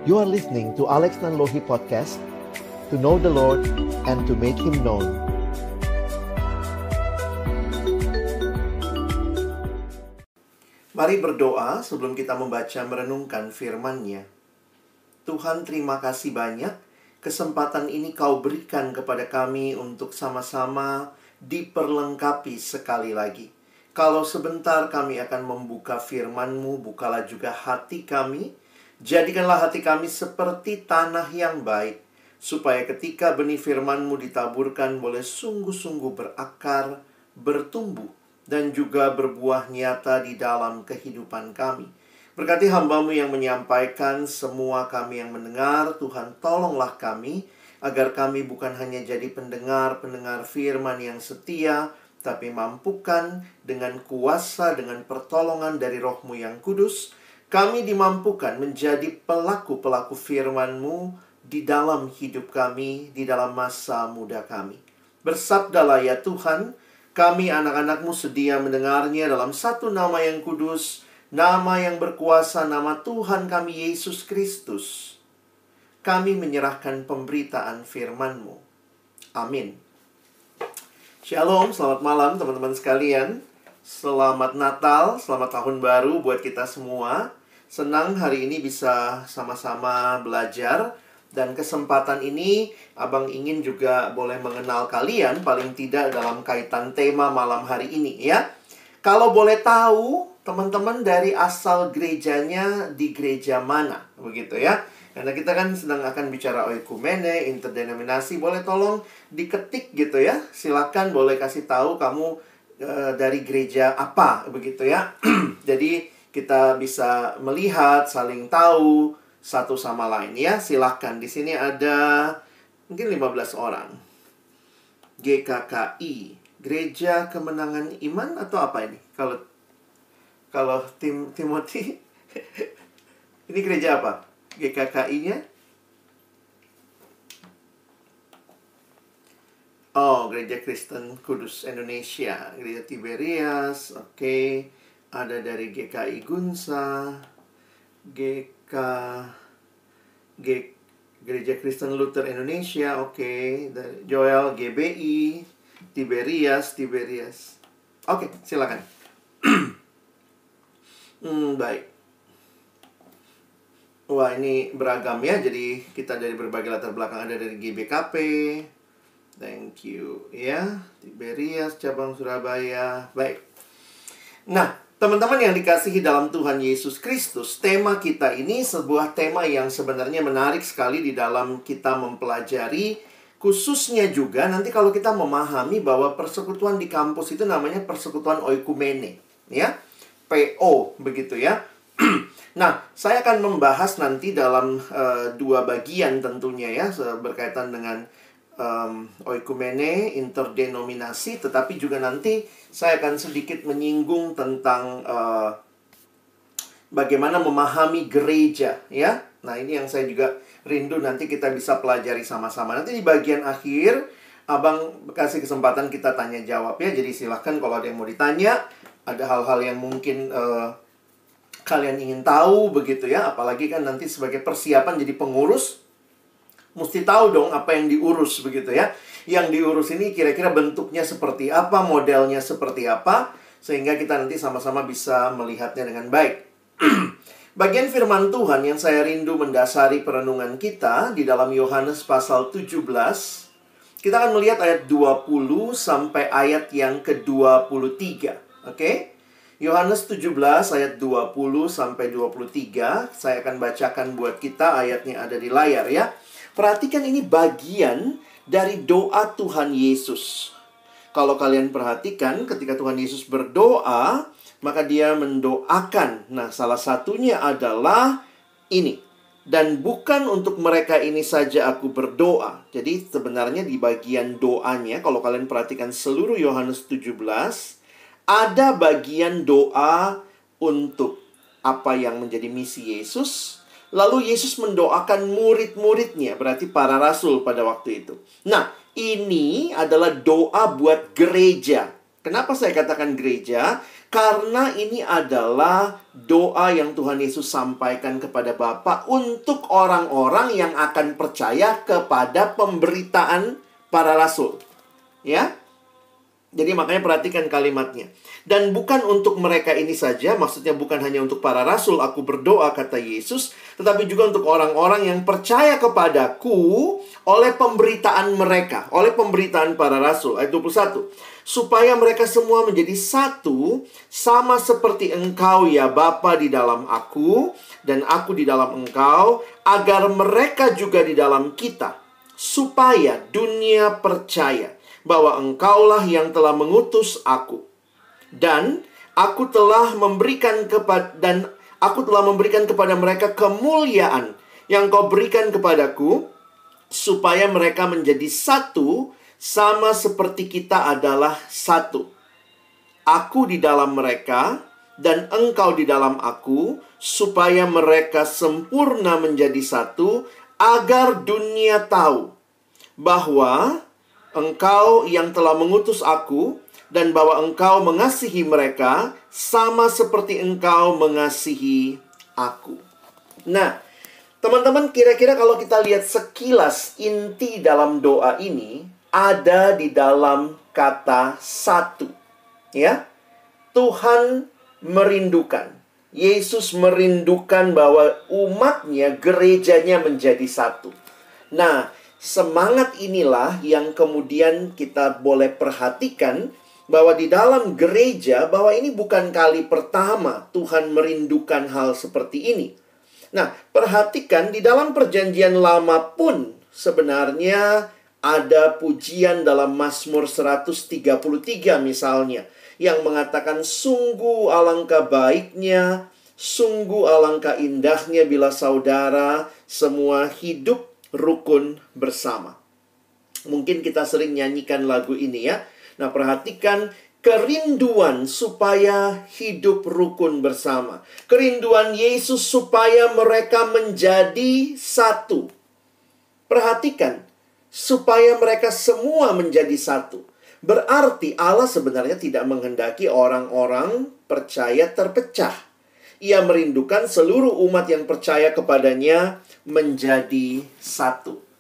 You are listening to Alex Nanlohi Podcast, to know the Lord and to make Him known. Mari berdoa sebelum kita membaca merenungkan firman-Nya. Tuhan, terima kasih banyak kesempatan ini Kau berikan kepada kami untuk sama-sama diperlengkapi sekali lagi. Kalau sebentar kami akan membuka firman-Mu, bukalah juga hati kami. Jadikanlah hati kami seperti tanah yang baik, supaya ketika benih firman-Mu ditaburkan boleh sungguh-sungguh berakar, bertumbuh, dan juga berbuah nyata di dalam kehidupan kami. Berkati hamba-Mu yang menyampaikan, semua kami yang mendengar. Tuhan, tolonglah kami, agar kami bukan hanya jadi pendengar-pendengar firman yang setia, tapi mampukan dengan kuasa, dengan pertolongan dari Roh-Mu yang kudus, kami dimampukan menjadi pelaku-pelaku firman-Mu di dalam hidup kami, di dalam masa muda kami. Bersabdalah ya Tuhan, kami anak-anak-Mu sedia mendengarnya dalam satu nama yang kudus, nama yang berkuasa, nama Tuhan kami Yesus Kristus. Kami menyerahkan pemberitaan firman-Mu. Amin. Shalom, selamat malam teman-teman sekalian. Selamat Natal, selamat Tahun Baru buat kita semua. Senang hari ini bisa sama-sama belajar. Dan kesempatan ini Abang ingin juga boleh mengenal kalian, paling tidak dalam kaitan tema malam hari ini ya. Kalau boleh tahu, teman-teman dari asal gerejanya di gereja mana, begitu ya. Karena kita kan sedang akan bicara oikumene, interdenominasi. Boleh tolong diketik gitu ya. Silakan boleh kasih tahu kamu dari gereja apa, begitu ya. Jadi kita bisa melihat, saling tahu satu sama lain ya. Silakan. Di sini ada mungkin 15 orang. GKKI, Gereja Kemenangan Iman atau apa ini? Kalau Timothy ini gereja apa? GKKI-nya? Oh, Gereja Kristen Kudus Indonesia, Gereja Tiberias, oke. Ada dari GKI Gunsa, Gereja Kristen Luther Indonesia, oke. Dari Joel GBI, Tiberias. Oke, silakan. Baik. Wah, ini beragam ya. Jadi kita dari berbagai latar belakang. Ada dari GBKP. Thank you ya. Tiberias, cabang Surabaya. Baik. Nah, teman-teman yang dikasihi dalam Tuhan Yesus Kristus, tema kita ini sebuah tema yang sebenarnya menarik sekali di dalam kita mempelajari. Khususnya juga nanti kalau kita memahami bahwa persekutuan di kampus itu namanya persekutuan oikumene. Ya, PO begitu ya. Nah, saya akan membahas nanti dalam dua bagian tentunya ya, berkaitan dengan oikumene, interdenominasi, tetapi juga nanti saya akan sedikit menyinggung tentang bagaimana memahami gereja ya. Nah, ini yang saya juga rindu nanti kita bisa pelajari sama-sama. Nanti di bagian akhir Abang kasih kesempatan kita tanya jawab ya. Jadi silahkan kalau ada yang mau ditanya, ada hal-hal yang mungkin kalian ingin tahu begitu ya. Apalagi kan nanti sebagai persiapan jadi pengurus, mesti tahu dong apa yang diurus begitu ya. Yang diurus ini kira-kira bentuknya seperti apa, modelnya seperti apa, sehingga kita nanti sama-sama bisa melihatnya dengan baik. Bagian firman Tuhan yang saya rindu mendasari perenungan kita di dalam Yohanes pasal 17. Kita akan melihat ayat 20 sampai ayat yang ke-23. Oke? Yohanes 17 ayat 20 sampai 23. Saya akan bacakan buat kita, ayatnya ada di layar ya. Perhatikan ini bagian dari doa Tuhan Yesus. Kalau kalian perhatikan ketika Tuhan Yesus berdoa, maka dia mendoakan. Nah, salah satunya adalah ini. Dan bukan untuk mereka ini saja aku berdoa. Jadi sebenarnya di bagian doanya, kalau kalian perhatikan seluruh Yohanes 17, ada bagian doa untuk apa yang menjadi misi Yesus. Lalu Yesus mendoakan murid-muridnya, berarti para rasul pada waktu itu. Nah, ini adalah doa buat gereja. Kenapa saya katakan gereja? Karena ini adalah doa yang Tuhan Yesus sampaikan kepada Bapa untuk orang-orang yang akan percaya kepada pemberitaan para rasul. Ya. Jadi makanya perhatikan kalimatnya. Dan bukan untuk mereka ini saja, maksudnya bukan hanya untuk para rasul aku berdoa, kata Yesus, tetapi juga untuk orang-orang yang percaya kepadaku oleh pemberitaan mereka, oleh pemberitaan para rasul. Ayat 21. Supaya mereka semua menjadi satu, sama seperti engkau ya Bapa di dalam aku, dan aku di dalam engkau, agar mereka juga di dalam kita, supaya dunia percaya bahwa engkaulah yang telah mengutus aku. Dan aku telah memberikan kepada mereka kemuliaan yang kau berikan kepadaku, supaya mereka menjadi satu, sama seperti kita adalah satu. Aku di dalam mereka, dan engkau di dalam aku, supaya mereka sempurna menjadi satu, agar dunia tahu bahwa engkau yang telah mengutus aku, dan bahwa engkau mengasihi mereka, sama seperti engkau mengasihi aku. Nah, teman-teman, kira-kira kalau kita lihat sekilas inti dalam doa ini, ada di dalam kata satu. Ya, Tuhan merindukan. Yesus merindukan bahwa umatnya, gerejanya menjadi satu. Nah, semangat inilah yang kemudian kita boleh perhatikan, bahwa di dalam gereja, bahwa ini bukan kali pertama Tuhan merindukan hal seperti ini. Nah, perhatikan di dalam perjanjian lama pun sebenarnya ada pujian dalam Mazmur 133 misalnya, yang mengatakan sungguh alangkah baiknya, sungguh alangkah indahnya bila saudara semua hidup rukun bersama. Mungkin kita sering nyanyikan lagu ini ya. Nah, perhatikan kerinduan supaya hidup rukun bersama. Kerinduan Yesus supaya mereka menjadi satu. Perhatikan, supaya mereka semua menjadi satu. Berarti Allah sebenarnya tidak menghendaki orang-orang percaya terpecah. Ia merindukan seluruh umat yang percaya kepadanya menjadi satu.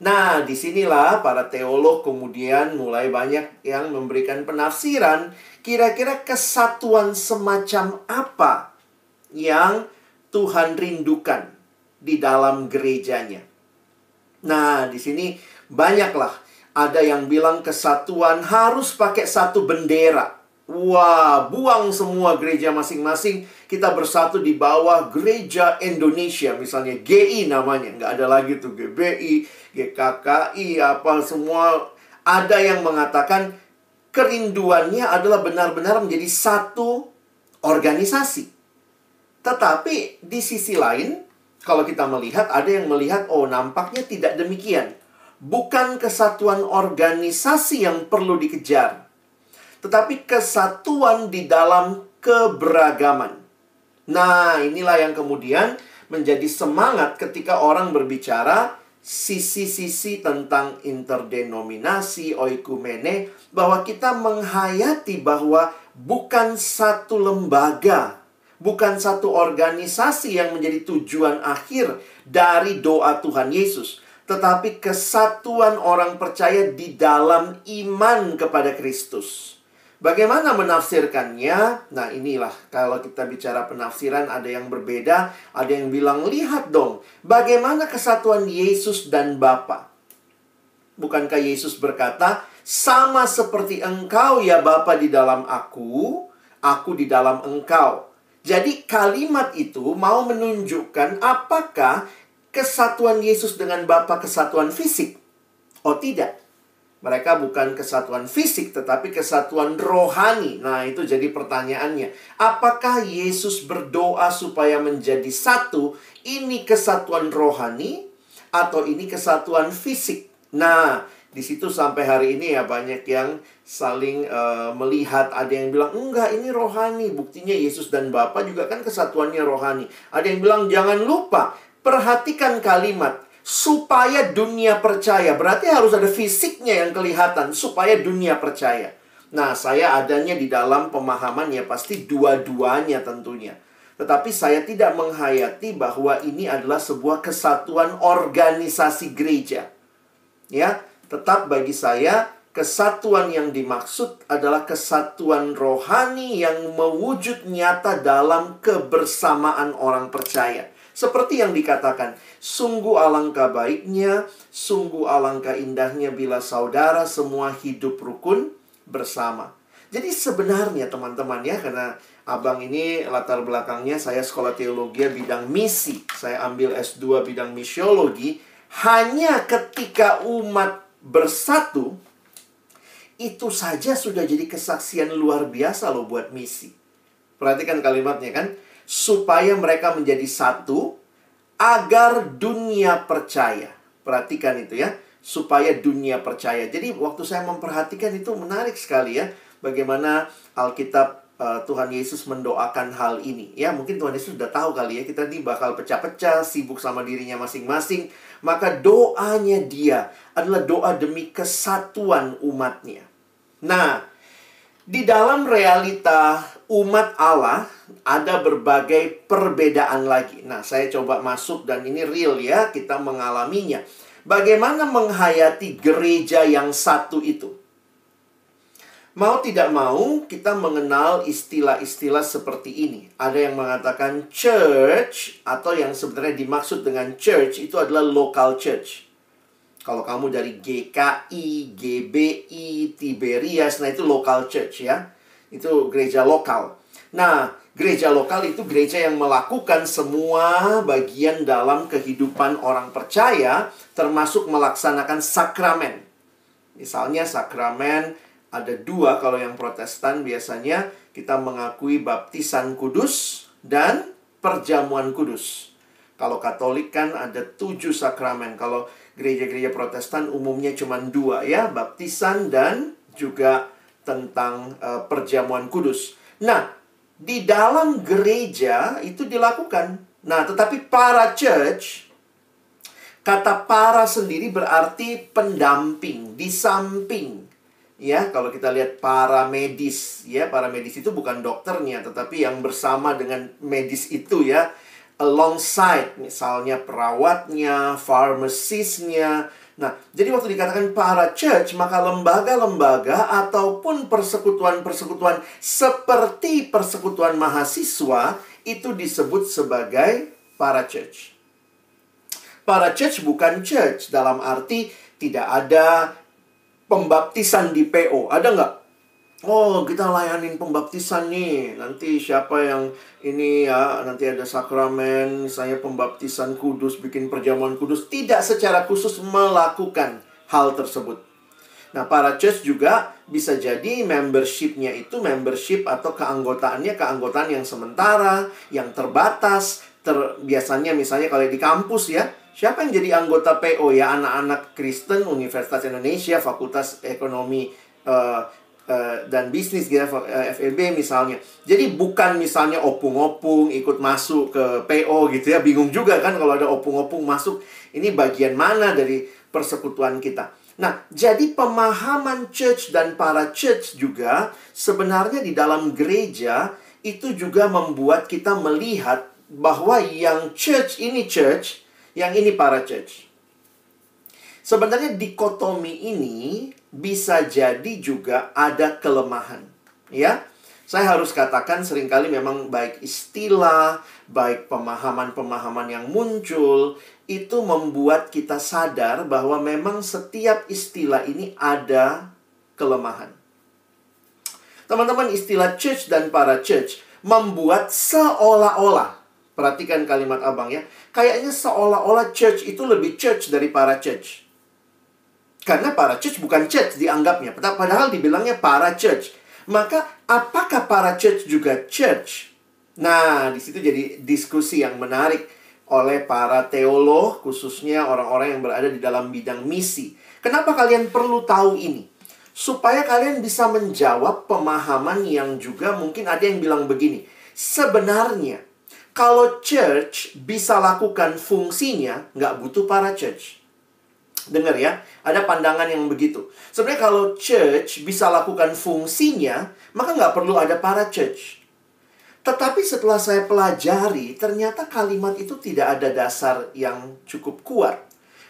Nah, disinilah para teolog kemudian mulai banyak yang memberikan penafsiran. Kira-kira kesatuan semacam apa yang Tuhan rindukan di dalam gerejanya. Nah, di sini banyaklah. Ada yang bilang kesatuan harus pakai satu bendera. Wah, buang semua gereja masing-masing. Kita bersatu di bawah Gereja Indonesia. Misalnya GI namanya. Nggak ada lagi tuh GBI, GKKI, apa semua. Ada yang mengatakan kerinduannya adalah benar-benar menjadi satu organisasi. Tetapi di sisi lain, kalau kita melihat, ada yang melihat, oh nampaknya tidak demikian. Bukan kesatuan organisasi yang perlu dikejar, tetapi kesatuan di dalam keberagaman. Nah, inilah yang kemudian menjadi semangat ketika orang berbicara sisi-sisi tentang interdenominasi, oikumene, bahwa kita menghayati bahwa bukan satu lembaga, bukan satu organisasi yang menjadi tujuan akhir dari doa Tuhan Yesus, tetapi kesatuan orang percaya di dalam iman kepada Kristus. Bagaimana menafsirkannya? Nah, inilah kalau kita bicara penafsiran, ada yang berbeda. Ada yang bilang, lihat dong, bagaimana kesatuan Yesus dan Bapa. Bukankah Yesus berkata, sama seperti engkau ya Bapa di dalam aku di dalam engkau. Jadi kalimat itu mau menunjukkan apakah kesatuan Yesus dengan Bapa kesatuan fisik? Oh tidak. Mereka bukan kesatuan fisik, tetapi kesatuan rohani. Nah, itu jadi pertanyaannya. Apakah Yesus berdoa supaya menjadi satu? Ini kesatuan rohani atau ini kesatuan fisik? Nah, di situ sampai hari ini ya banyak yang saling melihat. Ada yang bilang, enggak, ini rohani. Buktinya Yesus dan Bapa juga kan kesatuannya rohani. Ada yang bilang, jangan lupa, perhatikan kalimat. Supaya dunia percaya. Berarti harus ada fisiknya yang kelihatan. Supaya dunia percaya. Nah, saya adanya di dalam pemahaman ya pasti dua-duanya tentunya. Tetapi saya tidak menghayati bahwa ini adalah sebuah kesatuan organisasi gereja. Ya, tetap bagi saya kesatuan yang dimaksud adalah kesatuan rohani yang mewujud nyata dalam kebersamaan orang percaya. Seperti yang dikatakan, sungguh alangkah baiknya, sungguh alangkah indahnya bila saudara semua hidup rukun bersama. Jadi sebenarnya teman-teman ya, karena abang ini latar belakangnya saya sekolah teologi bidang misi. Saya ambil S2 bidang misiologi. Hanya ketika umat bersatu, itu saja sudah jadi kesaksian luar biasa loh buat misi. Perhatikan kalimatnya kan. Supaya mereka menjadi satu, agar dunia percaya. Perhatikan itu ya. Supaya dunia percaya. Jadi waktu saya memperhatikan itu menarik sekali ya. Bagaimana Alkitab Tuhan Yesus mendoakan hal ini. Ya mungkin Tuhan Yesus sudah tahu kali ya. Kita ini bakal pecah-pecah, sibuk sama dirinya masing-masing. Maka doanya dia adalah doa demi kesatuan umatnya. Nah, di dalam realita umat Allah ada berbagai perbedaan lagi. Nah, saya coba masuk dan ini real ya, kita mengalaminya. Bagaimana menghayati gereja yang satu itu? Mau tidak mau, kita mengenal istilah-istilah seperti ini. Ada yang mengatakan church, atau yang sebenarnya dimaksud dengan church itu adalah local church. Kalau kamu dari GKI, GBI, Tiberias, nah itu local church ya. Itu gereja lokal. Nah, gereja lokal itu gereja yang melakukan semua bagian dalam kehidupan orang percaya, termasuk melaksanakan sakramen. Misalnya sakramen ada dua, kalau yang Protestan biasanya kita mengakui baptisan kudus dan perjamuan kudus. Kalau Katolik kan ada 7 sakramen. Kalau gereja-gereja Protestan umumnya cuma 2 ya, baptisan dan juga tentang perjamuan kudus. Nah, di dalam gereja itu dilakukan. Nah, tetapi para church, kata para sendiri berarti pendamping, di samping. Ya, kalau kita lihat para medis, ya, para medis itu bukan dokternya, tetapi yang bersama dengan medis itu ya. Alongside, misalnya perawatnya, pharmacistnya. Nah, jadi waktu dikatakan para church, maka lembaga-lembaga ataupun persekutuan-persekutuan seperti persekutuan mahasiswa itu disebut sebagai para church. Para church bukan church dalam arti tidak ada pembaptisan di PO. Ada nggak? Oh, kita layanin pembaptisan nih. Nanti siapa yang ini ya, nanti ada sakramen, saya pembaptisan kudus, bikin perjamuan kudus. Tidak secara khusus melakukan hal tersebut. Nah, para church juga bisa jadi membership-nya itu membership atau keanggotaan yang sementara, yang terbatas. Biasanya misalnya kalau di kampus ya, siapa yang jadi anggota PO ya? Anak-anak Kristen, Universitas Indonesia, Fakultas Ekonomi dan bisnis gitu, FEB misalnya. Jadi bukan misalnya opung-opung ikut masuk ke PO gitu ya. Bingung juga kan kalau ada opung-opung masuk. Ini bagian mana dari persekutuan kita. Nah, jadi pemahaman church dan para church juga sebenarnya di dalam gereja itu juga membuat kita melihat bahwa yang church ini church, yang ini para church. Sebenarnya dikotomi ini bisa jadi juga ada kelemahan, ya. Saya harus katakan seringkali memang baik istilah, baik pemahaman-pemahaman yang muncul, itu membuat kita sadar bahwa memang setiap istilah ini ada kelemahan. Teman-teman, istilah church dan para church membuat seolah-olah, perhatikan kalimat abang ya, kayaknya seolah-olah church itu lebih church dari para church. Karena para church bukan church dianggapnya, padahal dibilangnya para church. Maka apakah para church juga church? Nah, di situ jadi diskusi yang menarik oleh para teolog, khususnya orang-orang yang berada di dalam bidang misi. Kenapa kalian perlu tahu ini? Supaya kalian bisa menjawab pemahaman yang juga mungkin ada yang bilang begini. Sebenarnya, kalau church bisa lakukan fungsinya, nggak butuh para church. Dengar ya, ada pandangan yang begitu. Sebenarnya kalau church bisa lakukan fungsinya, maka nggak perlu ada para church. Tetapi setelah saya pelajari, ternyata kalimat itu tidak ada dasar yang cukup kuat.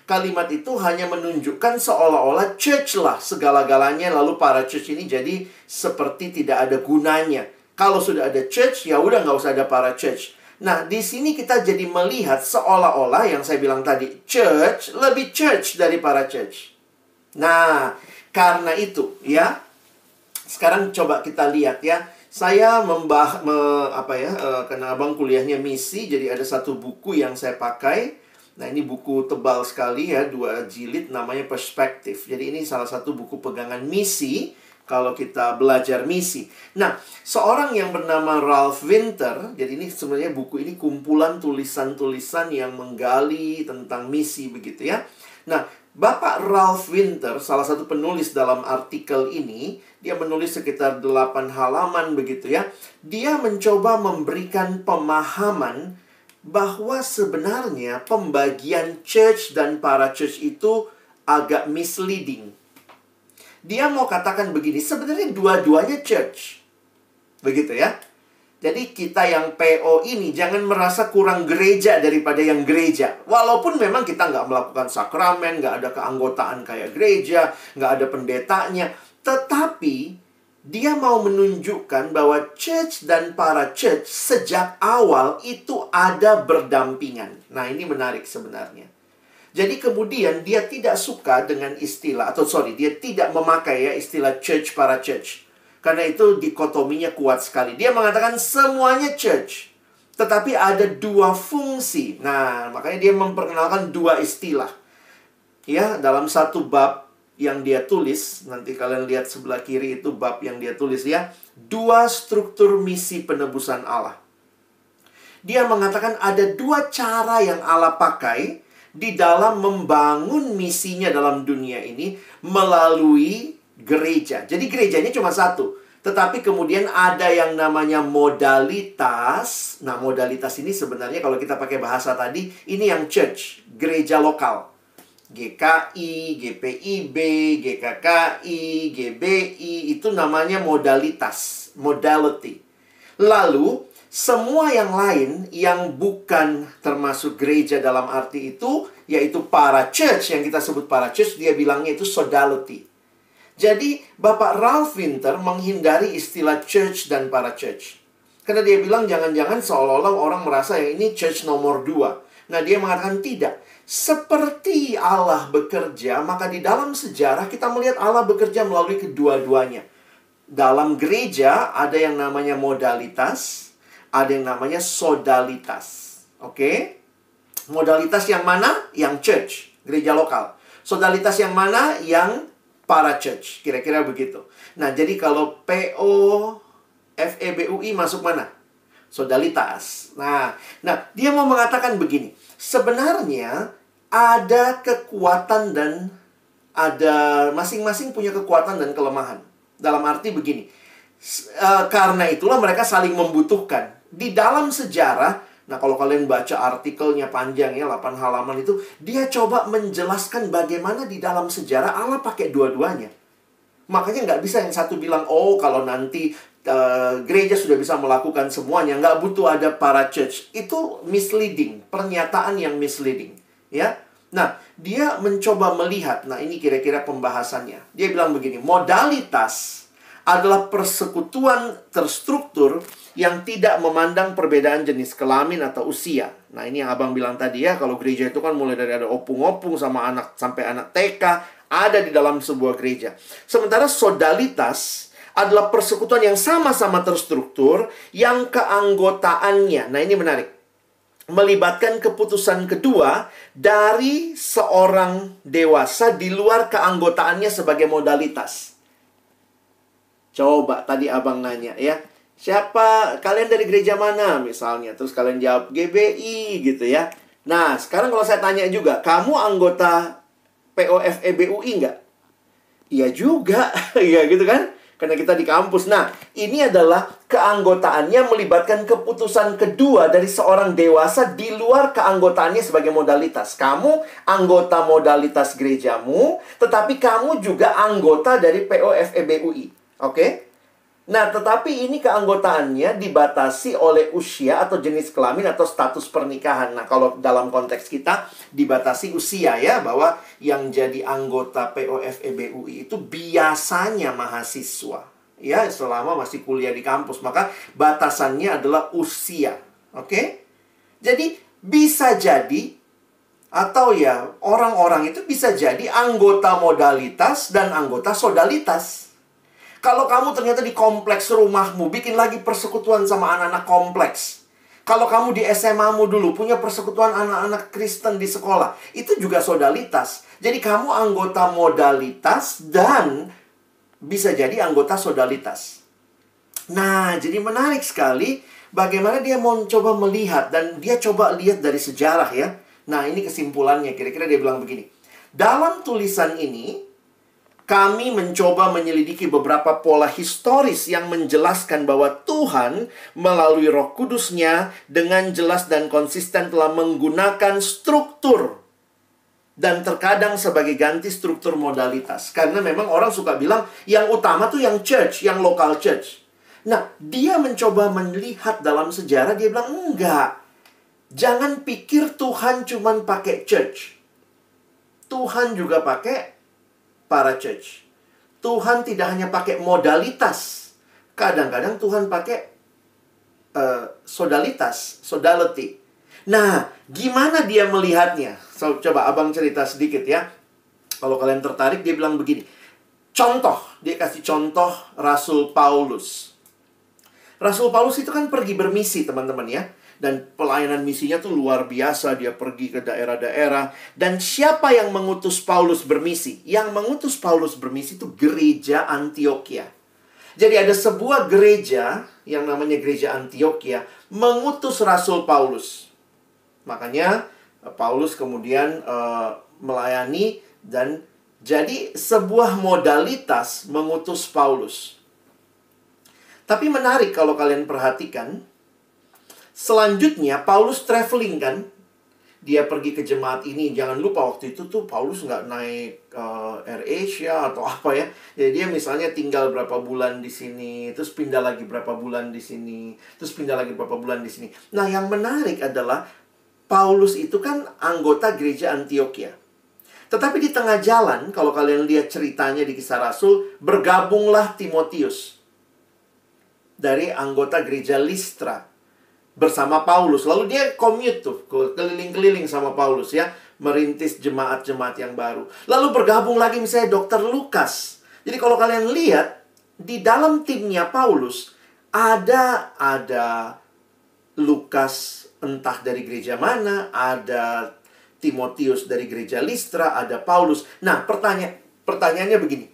Kalimat itu hanya menunjukkan seolah-olah church lah segala-galanya, lalu para church ini jadi seperti tidak ada gunanya. Kalau sudah ada church, ya udah nggak usah ada para church. Nah, di sini kita jadi melihat seolah-olah yang saya bilang tadi, church lebih church dari para church. Nah, karena itu ya, sekarang coba kita lihat ya. Saya karena abang kuliahnya misi, jadi ada satu buku yang saya pakai. Nah, ini buku tebal sekali ya, 2 jilid, namanya Perspektif. Jadi ini salah satu buku pegangan misi kalau kita belajar misi. Nah, seorang yang bernama Ralph Winter, jadi ini sebenarnya buku ini kumpulan tulisan-tulisan yang menggali tentang misi begitu ya. Nah, Bapak Ralph Winter, salah satu penulis dalam artikel ini, dia menulis sekitar 8 halaman begitu ya. Dia mencoba memberikan pemahaman bahwa sebenarnya pembagian church dan para church itu agak misleading. Dia mau katakan begini, sebenarnya dua-duanya church. Begitu ya. Jadi kita yang PO ini jangan merasa kurang gereja daripada yang gereja. Walaupun memang kita nggak melakukan sakramen, nggak ada keanggotaan kayak gereja, nggak ada pendetanya. Tetapi dia mau menunjukkan bahwa church dan para church sejak awal itu ada berdampingan. Nah, ini menarik sebenarnya. Jadi kemudian dia tidak suka dengan istilah, dia tidak memakai ya istilah church para church. Karena itu dikotominya kuat sekali. Dia mengatakan semuanya church. Tetapi ada 2 fungsi. Nah, makanya dia memperkenalkan 2 istilah. Ya, dalam satu bab yang dia tulis, nanti kalian lihat sebelah kiri itu bab yang dia tulis ya. 2 struktur misi penebusan Allah. Dia mengatakan ada 2 cara yang Allah pakai di dalam membangun misinya dalam dunia ini melalui gereja. Jadi gerejanya cuma satu. Tetapi kemudian ada yang namanya modalitas. Nah, modalitas ini sebenarnya kalau kita pakai bahasa tadi, ini yang church, gereja lokal. GKI, GPIB, GKKI, GBI, itu namanya modalitas, modality. Lalu, semua yang lain yang bukan termasuk gereja dalam arti itu, yaitu para church, yang kita sebut para church, dia bilangnya itu sodality. Jadi, Bapak Ralph Winter menghindari istilah church dan para church. Karena dia bilang jangan-jangan seolah-olah orang merasa yang ini church nomor 2. Nah, dia mengatakan tidak. Seperti Allah bekerja, maka di dalam sejarah kita melihat Allah bekerja melalui kedua-duanya. Dalam gereja ada yang namanya modalitas, ada yang namanya sodalitas. Oke? Modalitas yang mana? Yang church, gereja lokal. Sodalitas yang mana? Yang para church. Kira-kira begitu. Nah, jadi kalau PO, FEBUI masuk mana? Sodalitas. Nah, dia mau mengatakan begini. Sebenarnya ada kekuatan dan ada masing-masing punya kekuatan dan kelemahan. Dalam arti begini. Karena itulah mereka saling membutuhkan. Di dalam sejarah, nah kalau kalian baca artikelnya panjang ya, 8 halaman itu, dia coba menjelaskan bagaimana di dalam sejarah Allah pakai dua-duanya. Makanya nggak bisa yang satu bilang, oh kalau nanti gereja sudah bisa melakukan semuanya, nggak butuh ada para church. Itu misleading, pernyataan yang misleading. Ya, nah dia mencoba melihat, nah ini kira-kira pembahasannya. Dia bilang begini, modalitas adalah persekutuan terstruktur yang tidak memandang perbedaan jenis kelamin atau usia. Nah, ini yang abang bilang tadi ya, kalau gereja itu kan mulai dari ada opung-opung sama anak sampai anak TK ada di dalam sebuah gereja. Sementara sodalitas adalah persekutuan yang sama-sama terstruktur yang keanggotaannya, nah ini menarik, melibatkan keputusan kedua dari seorang dewasa di luar keanggotaannya sebagai modalitas. Coba tadi abang nanya ya, siapa kalian dari gereja mana misalnya, terus kalian jawab GBI gitu ya. Nah, sekarang kalau saya tanya juga, kamu anggota POFEBUI nggak? Iya juga, ya gitu kan. Karena kita di kampus. Nah, ini adalah keanggotaannya melibatkan keputusan kedua dari seorang dewasa di luar keanggotaannya sebagai modalitas. Kamu anggota modalitas gerejamu, tetapi kamu juga anggota dari POFEBUI. Oke? Nah, tetapi ini keanggotaannya dibatasi oleh usia atau jenis kelamin atau status pernikahan. Nah, kalau dalam konteks kita dibatasi usia ya, bahwa yang jadi anggota POFEBUI itu biasanya mahasiswa. Ya, selama masih kuliah di kampus, maka batasannya adalah usia. Oke? Jadi, bisa jadi atau ya, orang-orang itu bisa jadi anggota modalitas dan anggota sodalitas. Kalau kamu ternyata di kompleks rumahmu bikin lagi persekutuan sama anak-anak kompleks. Kalau kamu di SMA-mu dulu punya persekutuan anak-anak Kristen di sekolah, itu juga sodalitas. Jadi kamu anggota modalitas dan bisa jadi anggota sodalitas. Nah, jadi menarik sekali bagaimana dia mau coba melihat, dan dia coba lihat dari sejarah ya. Nah, ini kesimpulannya, kira-kira dia bilang begini. Dalam tulisan ini, kami mencoba menyelidiki beberapa pola historis yang menjelaskan bahwa Tuhan melalui Roh Kudus-Nya dengan jelas dan konsisten telah menggunakan struktur dan terkadang sebagai ganti struktur modalitas. Karena memang orang suka bilang yang utama tuh yang church, yang local church. Nah, dia mencoba melihat dalam sejarah, dia bilang enggak. Jangan pikir Tuhan cuman pakai church. Tuhan juga pakai para church. Tuhan tidak hanya pakai modalitas. Kadang-kadang Tuhan pakai sodalitas, sodality. Nah, gimana dia melihatnya? So, coba abang cerita sedikit ya. Kalau kalian tertarik, dia bilang begini. Contoh, dia kasih contoh Rasul Paulus. Rasul Paulus itu kan pergi bermisi, teman-teman ya. Dan pelayanan misinya tuh luar biasa. Dia pergi ke daerah-daerah. Dan siapa yang mengutus Paulus bermisi? Yang mengutus Paulus bermisi itu gereja Antioquia. Jadi ada sebuah gereja yang namanya gereja Antioquia mengutus Rasul Paulus. Makanya Paulus kemudian melayani, dan jadi sebuah modalitas mengutus Paulus. Tapi menarik kalau kalian perhatikan, selanjutnya Paulus traveling kan. Dia pergi ke jemaat ini. Jangan lupa waktu itu tuh Paulus nggak naik AirAsia atau apa ya. Jadi dia misalnya tinggal berapa bulan di sini, terus pindah lagi berapa bulan di sini, terus pindah lagi berapa bulan di sini. Nah, yang menarik adalah Paulus itu kan anggota gereja Antioquia. Tetapi di tengah jalan, kalau kalian lihat ceritanya di Kisah Rasul, bergabunglah Timotius dari anggota gereja Listra bersama Paulus. Lalu dia commute tuh, keliling-keliling sama Paulus ya, merintis jemaat-jemaat yang baru. Lalu bergabung lagi misalnya Dr. Lukas. Jadi kalau kalian lihat, di dalam timnya Paulus, ada Lukas entah dari gereja mana, ada Timotius dari gereja Listra, ada Paulus. Nah, pertanyaannya begini.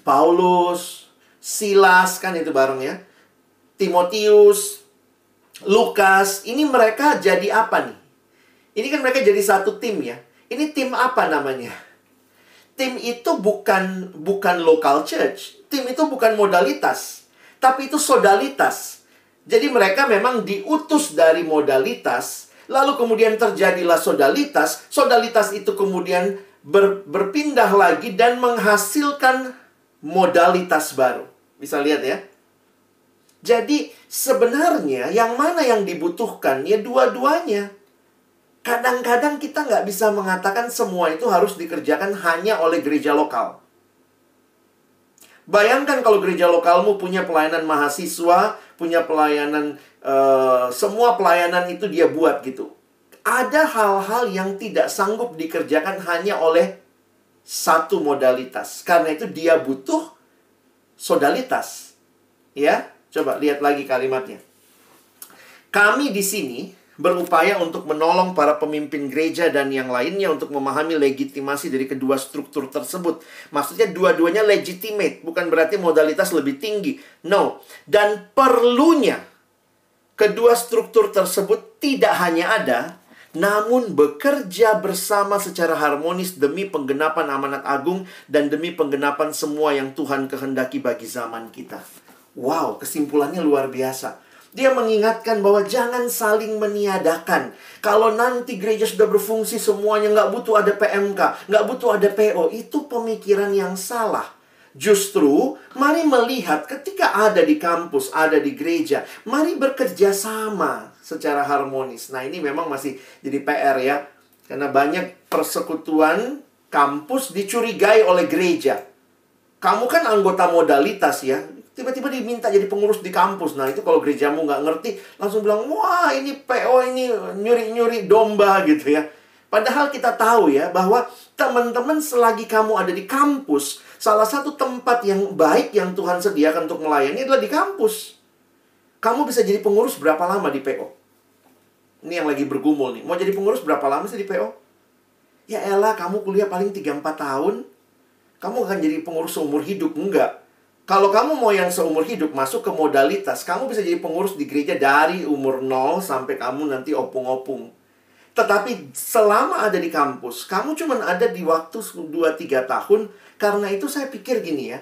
Paulus, Silas, kan itu bareng ya. Timotius, Lukas, ini mereka jadi apa nih? Ini kan mereka jadi satu tim ya. Ini tim apa namanya? Tim itu bukan local church. Tim itu bukan modalitas. Tapi itu sodalitas. Jadi mereka memang diutus dari modalitas. Lalu kemudian terjadilah sodalitas. Sodalitas itu kemudian berpindah lagi dan menghasilkan modalitas baru. Bisa lihat ya. Jadi sebenarnya yang mana yang dibutuhkan? Ya dua-duanya. Kadang-kadang kita nggak bisa mengatakan semua itu harus dikerjakan hanya oleh gereja lokal. Bayangkan kalau gereja lokalmu punya pelayanan mahasiswa, punya pelayanan, semua pelayanan itu dia buat gitu. Ada hal-hal yang tidak sanggup dikerjakan hanya oleh satu modalitas. Karena itu dia butuh sodalitas. Ya, coba lihat lagi kalimatnya. Kami di sini berupaya untuk menolong para pemimpin gereja dan yang lainnya untuk memahami legitimasi dari kedua struktur tersebut. Maksudnya dua-duanya legitimate, bukan berarti modalitas lebih tinggi. No. Dan perlunya kedua struktur tersebut tidak hanya ada, namun bekerja bersama secara harmonis demi penggenapan amanat agung dan demi penggenapan semua yang Tuhan kehendaki bagi zaman kita. Wow, kesimpulannya luar biasa. Dia mengingatkan bahwa jangan saling meniadakan. Kalau nanti gereja sudah berfungsi semuanya, nggak butuh ada PMK, nggak butuh ada PO. Itu pemikiran yang salah. Justru, mari melihat ketika ada di kampus, ada di gereja, mari bekerja sama secara harmonis. Nah, ini memang masih jadi PR ya. Karena banyak persekutuan kampus dicurigai oleh gereja. Kamu kan anggota modalitas ya. Tiba-tiba diminta jadi pengurus di kampus. Nah, itu kalau gerejamu nggak ngerti, langsung bilang, wah ini PO ini nyuri-nyuri domba gitu ya. Padahal kita tahu ya, bahwa teman-teman selagi kamu ada di kampus, salah satu tempat yang baik yang Tuhan sediakan untuk melayani adalah di kampus. Kamu bisa jadi pengurus berapa lama di PO? Ini yang lagi bergumul nih. Mau jadi pengurus berapa lama sih di PO? Ya elah, kamu kuliah paling 3-4 tahun. Kamu akan jadi pengurus seumur hidup. Enggak. Kalau kamu mau yang seumur hidup, masuk ke modalitas, kamu bisa jadi pengurus di gereja dari umur 0 sampai kamu nanti opung-opung. Tetapi selama ada di kampus, kamu cuma ada di waktu 2-3 tahun. Karena itu saya pikir gini ya,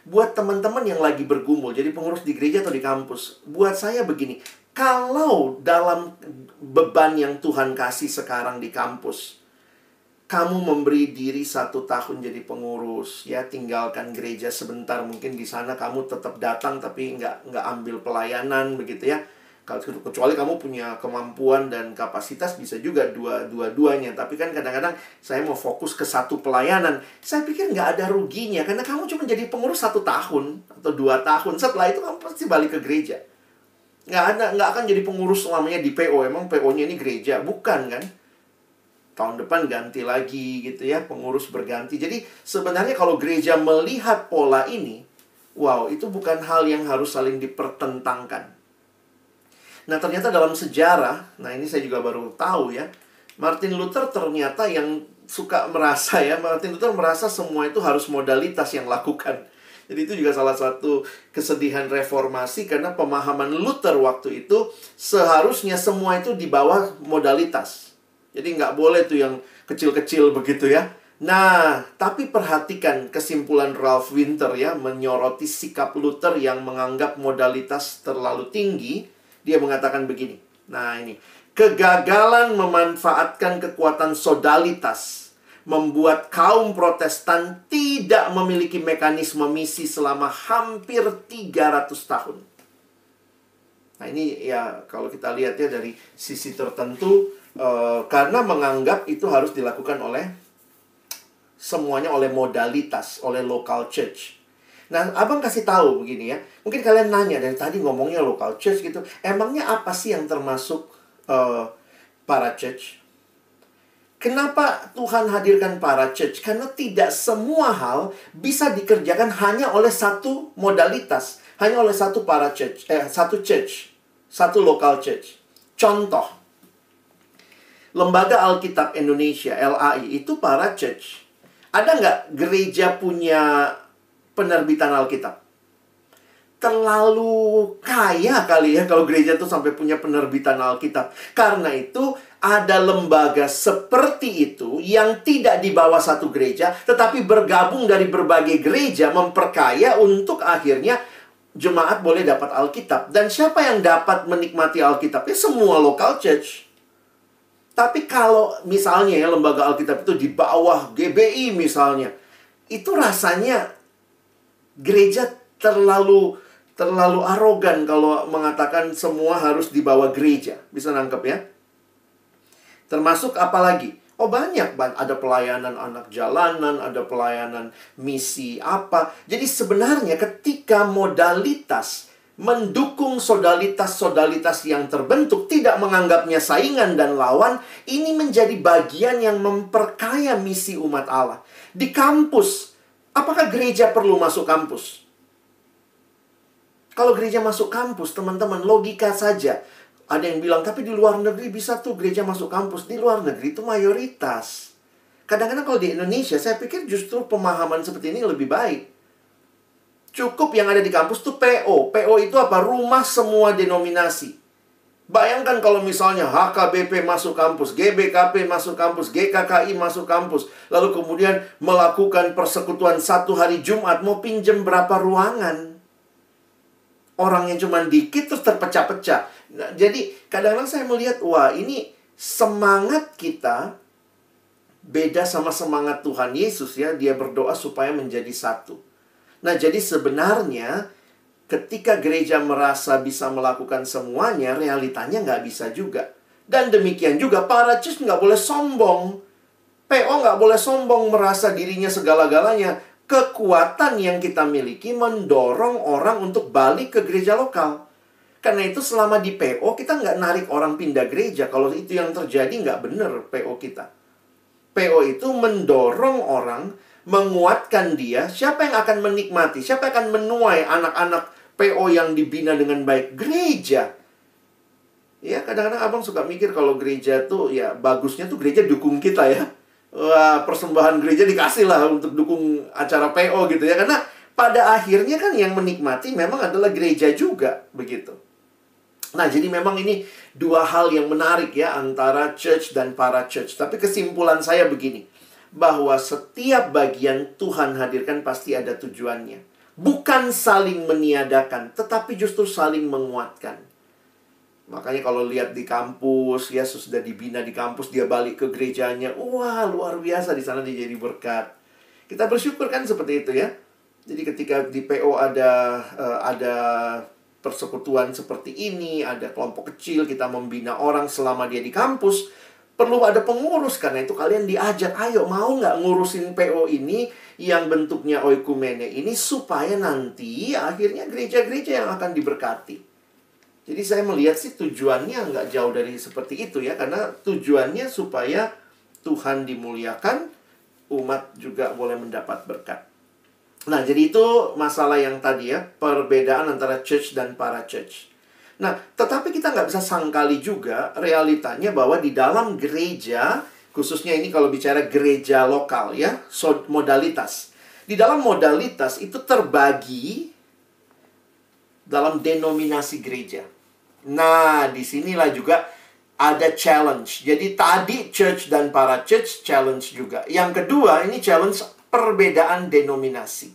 buat teman-teman yang lagi bergumul, jadi pengurus di gereja atau di kampus, buat saya begini, kalau dalam beban yang Tuhan kasih sekarang di kampus, kamu memberi diri 1 tahun jadi pengurus, ya tinggalkan gereja sebentar, mungkin di sana kamu tetap datang tapi nggak ambil pelayanan begitu ya. Kecuali kamu punya kemampuan dan kapasitas, bisa juga dua-duanya. Tapi kan kadang-kadang saya mau fokus ke satu pelayanan. Saya pikir nggak ada ruginya, karena kamu cuma jadi pengurus 1 tahun atau 2 tahun. Setelah itu kamu pasti balik ke gereja. Nggak akan jadi pengurus selamanya di PO. Emang PO-nya ini gereja? Bukan kan? Tahun depan ganti lagi gitu ya, pengurus berganti. Jadi sebenarnya kalau gereja melihat pola ini, wow, itu bukan hal yang harus saling dipertentangkan. Nah, ternyata dalam sejarah, nah ini saya juga baru tahu ya, Martin Luther ternyata yang suka merasa ya, Martin Luther merasa semua itu harus modalitas yang lakukan. Jadi itu juga salah satu kesedihan reformasi, karena pemahaman Luther waktu itu seharusnya semua itu di bawah modalitas. Jadi nggak boleh tuh yang kecil-kecil begitu ya. Nah, tapi perhatikan kesimpulan Ralph Winter ya, menyoroti sikap Luther yang menganggap modalitas terlalu tinggi. Dia mengatakan begini. Nah ini, kegagalan memanfaatkan kekuatan sodalitas membuat kaum Protestan tidak memiliki mekanisme misi selama hampir 300 tahun. Nah ini ya kalau kita lihat ya dari sisi tertentu, karena menganggap itu harus dilakukan oleh semuanya oleh modalitas, oleh local church. Nah, abang kasih tahu begini ya. Mungkin kalian nanya, dari tadi ngomongnya local church gitu. Emangnya apa sih yang termasuk para church? Kenapa Tuhan hadirkan para church? Karena tidak semua hal bisa dikerjakan hanya oleh satu modalitas. Hanya oleh satu para church. Satu church. Satu local church. Contoh. Lembaga Alkitab Indonesia, LAI, itu para church. Ada nggak gereja punya penerbitan Alkitab? Terlalu kaya kali ya kalau gereja tuh sampai punya penerbitan Alkitab. Karena itu ada lembaga seperti itu yang tidak di bawah satu gereja, tetapi bergabung dari berbagai gereja, memperkaya untuk akhirnya jemaat boleh dapat Alkitab. Dan siapa yang dapat menikmati Alkitab? Ya semua local church. Tapi kalau misalnya ya lembaga Alkitab itu di bawah GBI misalnya, itu rasanya gereja terlalu arogan kalau mengatakan semua harus di bawah gereja. Bisa nangkep ya? Termasuk apa lagi? Oh banyak. Ada pelayanan anak jalanan, ada pelayanan misi apa. Jadi sebenarnya ketika modalitas mendukung sodalitas-sodalitas yang terbentuk, tidak menganggapnya saingan dan lawan, ini menjadi bagian yang memperkaya misi umat Allah. Di kampus, apakah gereja perlu masuk kampus? Kalau gereja masuk kampus, teman-teman, logika saja. Ada yang bilang, tapi di luar negeri bisa tuh gereja masuk kampus. Di luar negeri itu mayoritas. Kadang-kadang kalau di Indonesia, saya pikir justru pemahaman seperti ini lebih baik. Cukup yang ada di kampus tuh PO. PO itu apa? Rumah semua denominasi. Bayangkan kalau misalnya HKBP masuk kampus, GBKP masuk kampus, GKKI masuk kampus, lalu kemudian melakukan persekutuan satu hari Jumat, mau pinjem berapa ruangan? Orang yang cuma dikit terus terpecah-pecah. Nah, jadi kadang-kadang saya melihat, wah ini semangat kita beda sama semangat Tuhan Yesus ya. Dia berdoa supaya menjadi satu. Nah, jadi sebenarnya ketika gereja merasa bisa melakukan semuanya, realitanya nggak bisa juga. Dan demikian juga para church nggak boleh sombong. PO nggak boleh sombong merasa dirinya segala-galanya. Kekuatan yang kita miliki mendorong orang untuk balik ke gereja lokal. Karena itu selama di PO kita nggak narik orang pindah gereja. Kalau itu yang terjadi nggak benar PO kita. PO itu mendorong orang, menguatkan dia. Siapa yang akan menikmati? Siapa yang akan menuai anak-anak PO yang dibina dengan baik? Gereja. Ya, kadang-kadang abang suka mikir kalau gereja tuh, ya bagusnya tuh gereja dukung kita ya. Wah, persembahan gereja dikasih lah untuk dukung acara PO gitu ya. Karena pada akhirnya kan yang menikmati memang adalah gereja juga, begitu. Nah, jadi memang ini dua hal yang menarik ya antara church dan para church. Tapi kesimpulan saya begini, bahwa setiap bagian Tuhan hadirkan pasti ada tujuannya. Bukan saling meniadakan, tetapi justru saling menguatkan. Makanya kalau lihat di kampus, ya sudah dibina di kampus, dia balik ke gerejanya. Wah, luar biasa, di sana dia jadi berkat. Kita bersyukur kan seperti itu ya. Jadi ketika di PO ada persekutuan seperti ini, ada kelompok kecil, kita membina orang selama dia di kampus, perlu ada pengurus. Karena itu kalian diajak, ayo mau nggak ngurusin PO ini yang bentuknya oikumene ini, supaya nanti akhirnya gereja-gereja yang akan diberkati. Jadi saya melihat sih tujuannya nggak jauh dari seperti itu ya. Karena tujuannya supaya Tuhan dimuliakan, umat juga boleh mendapat berkat. Nah, jadi itu masalah yang tadi ya, perbedaan antara church dan para church. Nah, tetapi kita nggak bisa sangkali juga realitanya bahwa di dalam gereja, khususnya ini kalau bicara gereja lokal ya, modalitas. Di dalam modalitas itu terbagi dalam denominasi gereja. Nah, disinilah juga ada challenge. Jadi tadi church dan para church challenge juga. Yang kedua, ini challenge perbedaan denominasi.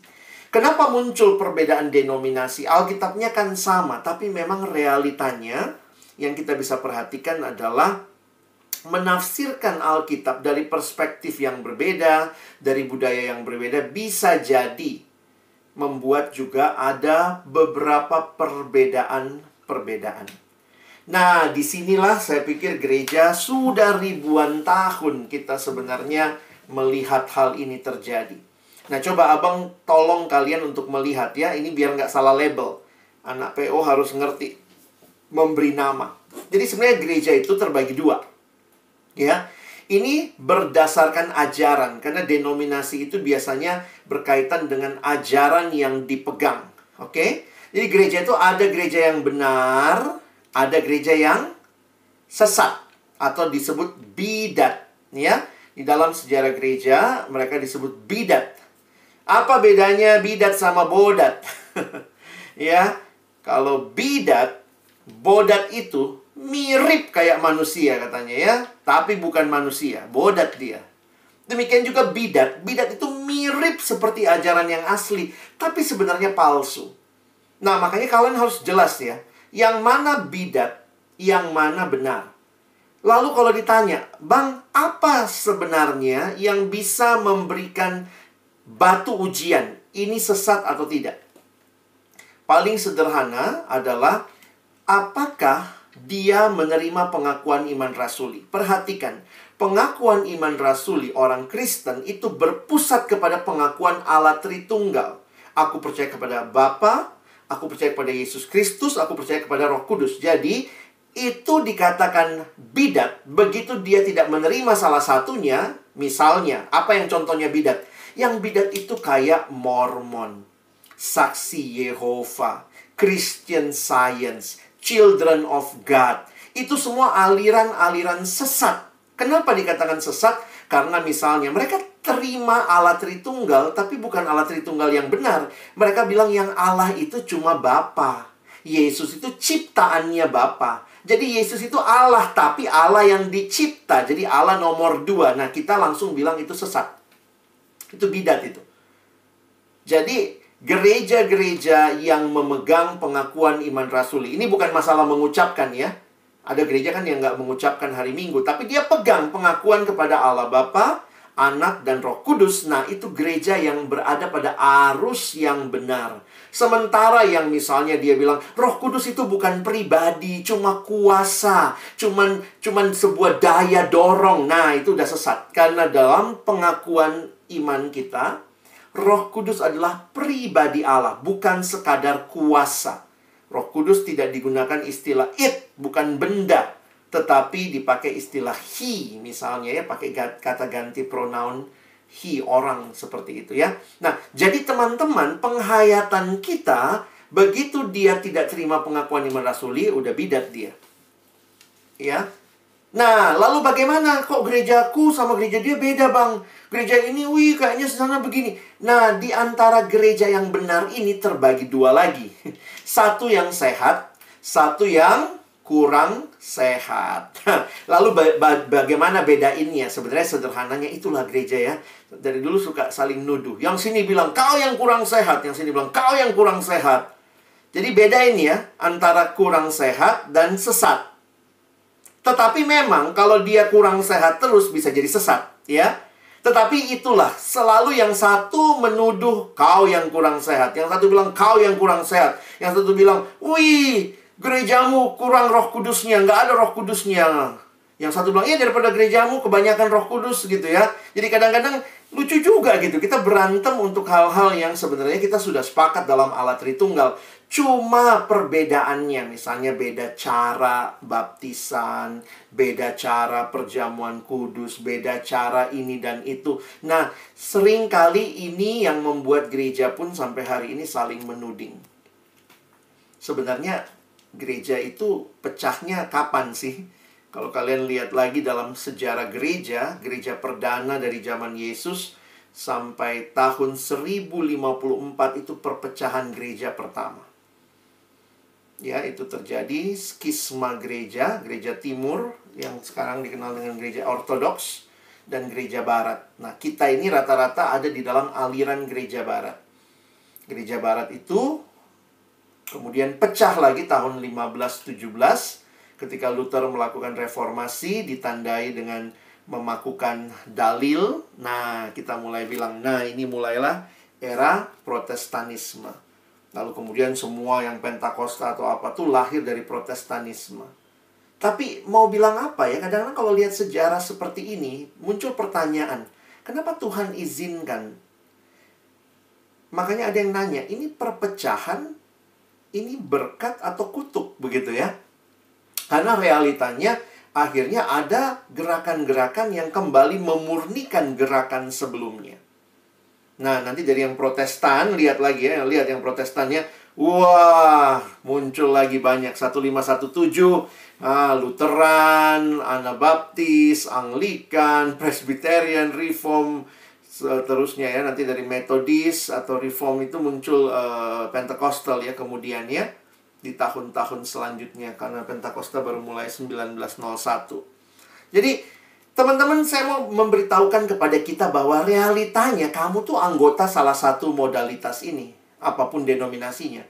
Kenapa muncul perbedaan denominasi? Alkitabnya kan sama, tapi memang realitanya yang kita bisa perhatikan adalah menafsirkan Alkitab dari perspektif yang berbeda, dari budaya yang berbeda, bisa jadi membuat juga ada beberapa perbedaan. Nah, disinilah saya pikir gereja sudah ribuan tahun kita sebenarnya melihat hal ini terjadi. Nah, coba abang tolong kalian untuk melihat ya. Ini biar nggak salah label. Anak PO harus ngerti memberi nama. Jadi sebenarnya gereja itu terbagi dua. Ya, ini berdasarkan ajaran. Karena denominasi itu biasanya berkaitan dengan ajaran yang dipegang. Oke? Jadi gereja itu ada gereja yang benar, ada gereja yang sesat. Atau disebut bidat. Ya. Di dalam sejarah gereja, mereka disebut bidat. Apa bedanya bidat sama bodat? Ya, kalau bidat, bodat itu mirip kayak manusia katanya ya. Tapi bukan manusia, bodat dia. Demikian juga bidat. Bidat itu mirip seperti ajaran yang asli, tapi sebenarnya palsu. Nah, makanya kalian harus jelas ya. Yang mana bidat, yang mana benar. Lalu kalau ditanya, Bang, apa sebenarnya yang bisa memberikan batu ujian? Ini sesat atau tidak? Paling sederhana adalah, apakah dia menerima pengakuan iman rasuli? Perhatikan, pengakuan iman rasuli orang Kristen itu berpusat kepada pengakuan Allah Tritunggal. Aku percaya kepada Bapa, aku percaya kepada Yesus Kristus, aku percaya kepada Roh Kudus. Jadi, itu dikatakan bidat begitu dia tidak menerima salah satunya. Misalnya, apa yang contohnya bidat? Yang bidat itu kayak Mormon, Saksi Yehova, Christian Science, Children of God. Itu semua aliran-aliran sesat. Kenapa dikatakan sesat? Karena misalnya mereka terima Allah Tritunggal, tapi bukan Allah Tritunggal yang benar. Mereka bilang yang Allah itu cuma Bapa, Yesus itu ciptaannya Bapa. Jadi Yesus itu Allah, tapi Allah yang dicipta. Jadi Allah nomor 2. Nah, kita langsung bilang itu sesat. Itu bidat itu. Jadi gereja-gereja yang memegang pengakuan iman rasuli, ini bukan masalah mengucapkan ya. Ada gereja kan yang nggak mengucapkan hari Minggu, tapi dia pegang pengakuan kepada Allah Bapa, Anak, dan Roh Kudus. Nah, itu gereja yang berada pada arus yang benar. Sementara yang misalnya dia bilang, Roh Kudus itu bukan pribadi, cuma kuasa, cuman sebuah daya dorong. Nah, itu udah sesat. Karena dalam pengakuan iman kita, Roh Kudus adalah pribadi Allah, bukan sekadar kuasa. Roh Kudus tidak digunakan istilah it, bukan benda, tetapi dipakai istilah he, misalnya ya, pakai kata ganti pronoun he, orang, seperti itu ya. Nah, jadi teman-teman, penghayatan kita, begitu dia tidak terima pengakuan iman rasuli, udah bidat dia. Ya. Nah, lalu bagaimana? Kok gerejaku sama gereja dia beda, Bang? Gereja ini, wih, kayaknya sana begini. Nah, di antara gereja yang benar ini terbagi 2 lagi. Satu yang sehat, satu yang kurang sehat. Lalu bagaimana bedainnya? Sebenarnya sederhananya itulah gereja ya. Dari dulu suka saling nuduh. Yang sini bilang, kau yang kurang sehat. Yang sini bilang, kau yang kurang sehat. Jadi bedain ya, antara kurang sehat dan sesat. Tetapi memang kalau dia kurang sehat terus bisa jadi sesat, ya. Tetapi itulah, selalu yang satu menuduh kau yang kurang sehat. Yang satu bilang kau yang kurang sehat. Yang satu bilang, wih, gerejamu kurang Roh Kudusnya, nggak ada Roh Kudusnya. Yang satu bilang, iya daripada gerejamu kebanyakan Roh Kudus gitu ya. Jadi kadang-kadang lucu juga gitu. Kita berantem untuk hal-hal yang sebenarnya kita sudah sepakat dalam Allah Tritunggal. Cuma perbedaannya, misalnya beda cara baptisan, beda cara perjamuan kudus, beda cara ini dan itu. Nah, seringkali ini yang membuat gereja pun sampai hari ini saling menuding. Sebenarnya gereja itu pecahnya kapan sih? Kalau kalian lihat lagi dalam sejarah gereja, gereja perdana dari zaman Yesus sampai tahun 1054 itu perpecahan gereja pertama. Ya, itu terjadi skisma gereja, gereja timur yang sekarang dikenal dengan gereja ortodoks dan gereja barat. Nah, kita ini rata-rata ada di dalam aliran gereja barat. Gereja barat itu kemudian pecah lagi tahun 1517 ketika Luther melakukan reformasi ditandai dengan memakukan dalil. Nah, kita mulai bilang, nah ini mulailah era Protestanisme. Lalu kemudian semua yang Pentakosta atau apa tuh lahir dari Protestanisme. Tapi mau bilang apa ya, kadang-kadang kalau lihat sejarah seperti ini, muncul pertanyaan, kenapa Tuhan izinkan? Makanya ada yang nanya, ini perpecahan, ini berkat atau kutuk, begitu ya? Karena realitanya, akhirnya ada gerakan-gerakan yang kembali memurnikan gerakan sebelumnya. Nah, nanti dari yang Protestan, lihat lagi ya, lihat yang Protestannya, wah, muncul lagi banyak, 1517, Lutheran, Anabaptis, Anglikan, Presbyterian, Reform, seterusnya ya, nanti dari Methodist atau Reform itu muncul Pentecostal ya, kemudian ya, di tahun-tahun selanjutnya, karena Pentakosta baru mulai 1901. Jadi, teman-teman, saya mau memberitahukan kepada kita bahwa realitanya kamu tuh anggota salah satu modalitas ini, apapun denominasinya.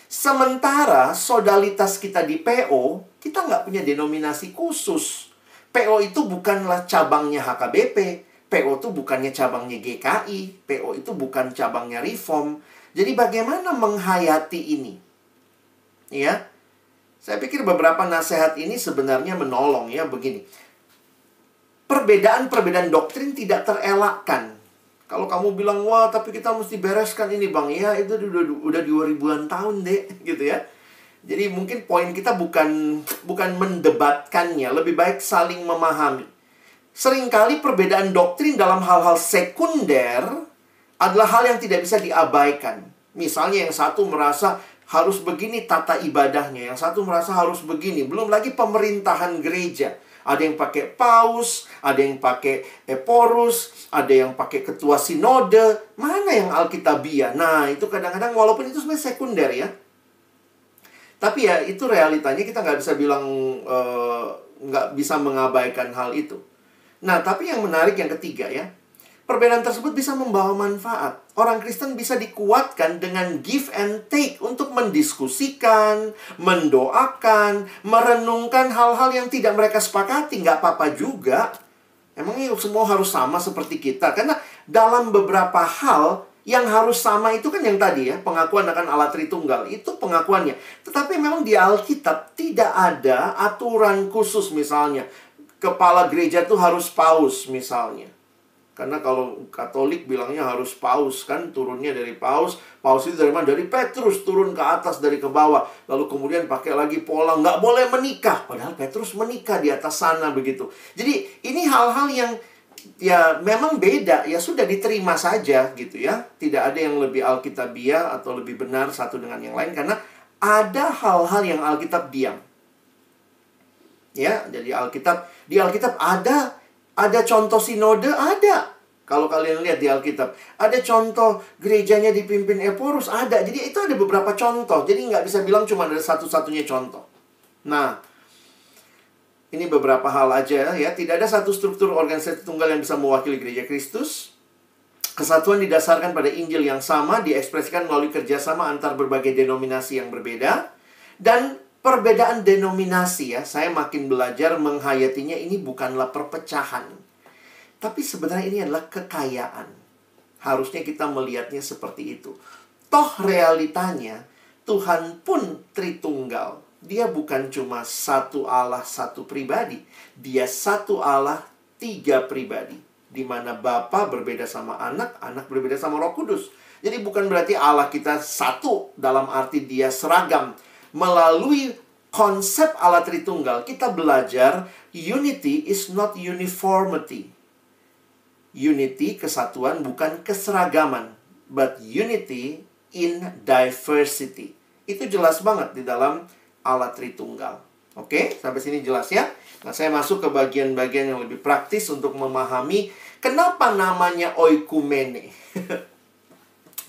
Sementara sodalitas kita di PO, kita nggak punya denominasi khusus. PO itu bukanlah cabangnya HKBP, PO itu bukannya cabangnya GKI, PO itu bukan cabangnya Reform. Jadi bagaimana menghayati ini? Ya, saya pikir beberapa nasihat ini sebenarnya menolong ya, begini. Perbedaan-perbedaan doktrin tidak terelakkan. Kalau kamu bilang, wah tapi kita mesti bereskan ini bang, ya itu udah 2000-an tahun deh, gitu ya. Jadi mungkin poin kita bukan mendebatkannya, lebih baik saling memahami. Seringkali perbedaan doktrin dalam hal-hal sekunder adalah hal yang tidak bisa diabaikan. Misalnya yang satu merasa harus begini tata ibadahnya, yang satu merasa harus begini. Belum lagi pemerintahan gereja. Ada yang pakai paus, ada yang pakai eporus, ada yang pakai ketua sinode. Mana yang alkitabiah? Nah, itu kadang-kadang walaupun itu sebenarnya sekunder ya. Tapi ya itu realitanya, kita nggak bisa bilang, nggak bisa mengabaikan hal itu. Nah, tapi yang menarik yang ketiga ya, perbedaan tersebut bisa membawa manfaat. Orang Kristen bisa dikuatkan dengan give and take untuk mendiskusikan, mendoakan, merenungkan hal-hal yang tidak mereka sepakati. Nggak apa-apa juga. Emangnya semua harus sama seperti kita? Karena dalam beberapa hal yang harus sama itu kan yang tadi ya, pengakuan akan Allah Tritunggal. Itu pengakuannya. Tetapi memang di Alkitab tidak ada aturan khusus misalnya. Kepala gereja tuh harus paus misalnya. Karena kalau Katolik bilangnya harus paus, kan turunnya dari paus. Paus itu dari mana? Dari Petrus, turun ke atas dari ke bawah. Lalu kemudian pakai lagi pola, nggak boleh menikah. Padahal Petrus menikah di atas sana begitu. Jadi ini hal-hal yang ya memang beda. Ya sudah diterima saja gitu ya. Tidak ada yang lebih alkitabiah atau lebih benar satu dengan yang lain. Karena ada hal-hal yang Alkitab diam. Ya, jadi di Alkitab ada contoh sinode, ada. Kalau kalian lihat di Alkitab, ada contoh gerejanya dipimpin Eporus, ada. Jadi itu ada beberapa contoh. Jadi nggak bisa bilang cuma ada satu-satunya contoh. Nah, ini beberapa hal aja ya. Tidak ada satu struktur organisasi tunggal yang bisa mewakili gereja Kristus. Kesatuan didasarkan pada Injil yang sama, diekspresikan melalui kerjasama antar berbagai denominasi yang berbeda. Dan perbedaan denominasi ya, saya makin belajar menghayatinya, ini bukanlah perpecahan. Tapi sebenarnya ini adalah kekayaan. Harusnya kita melihatnya seperti itu. Toh realitanya, Tuhan pun Tritunggal. Dia bukan cuma satu Allah, satu pribadi. Dia satu Allah, tiga pribadi. Di mana Bapa berbeda sama anak, anak berbeda sama Roh Kudus. Jadi bukan berarti Allah kita satu dalam arti dia seragam. Melalui konsep Allah Tritunggal, kita belajar unity is not uniformity. Unity, kesatuan, bukan keseragaman, but unity in diversity. Itu jelas banget di dalam Allah Tritunggal. Oke, sampai sini jelas ya? Nah, saya masuk ke bagian-bagian yang lebih praktis untuk memahami kenapa namanya oikumene.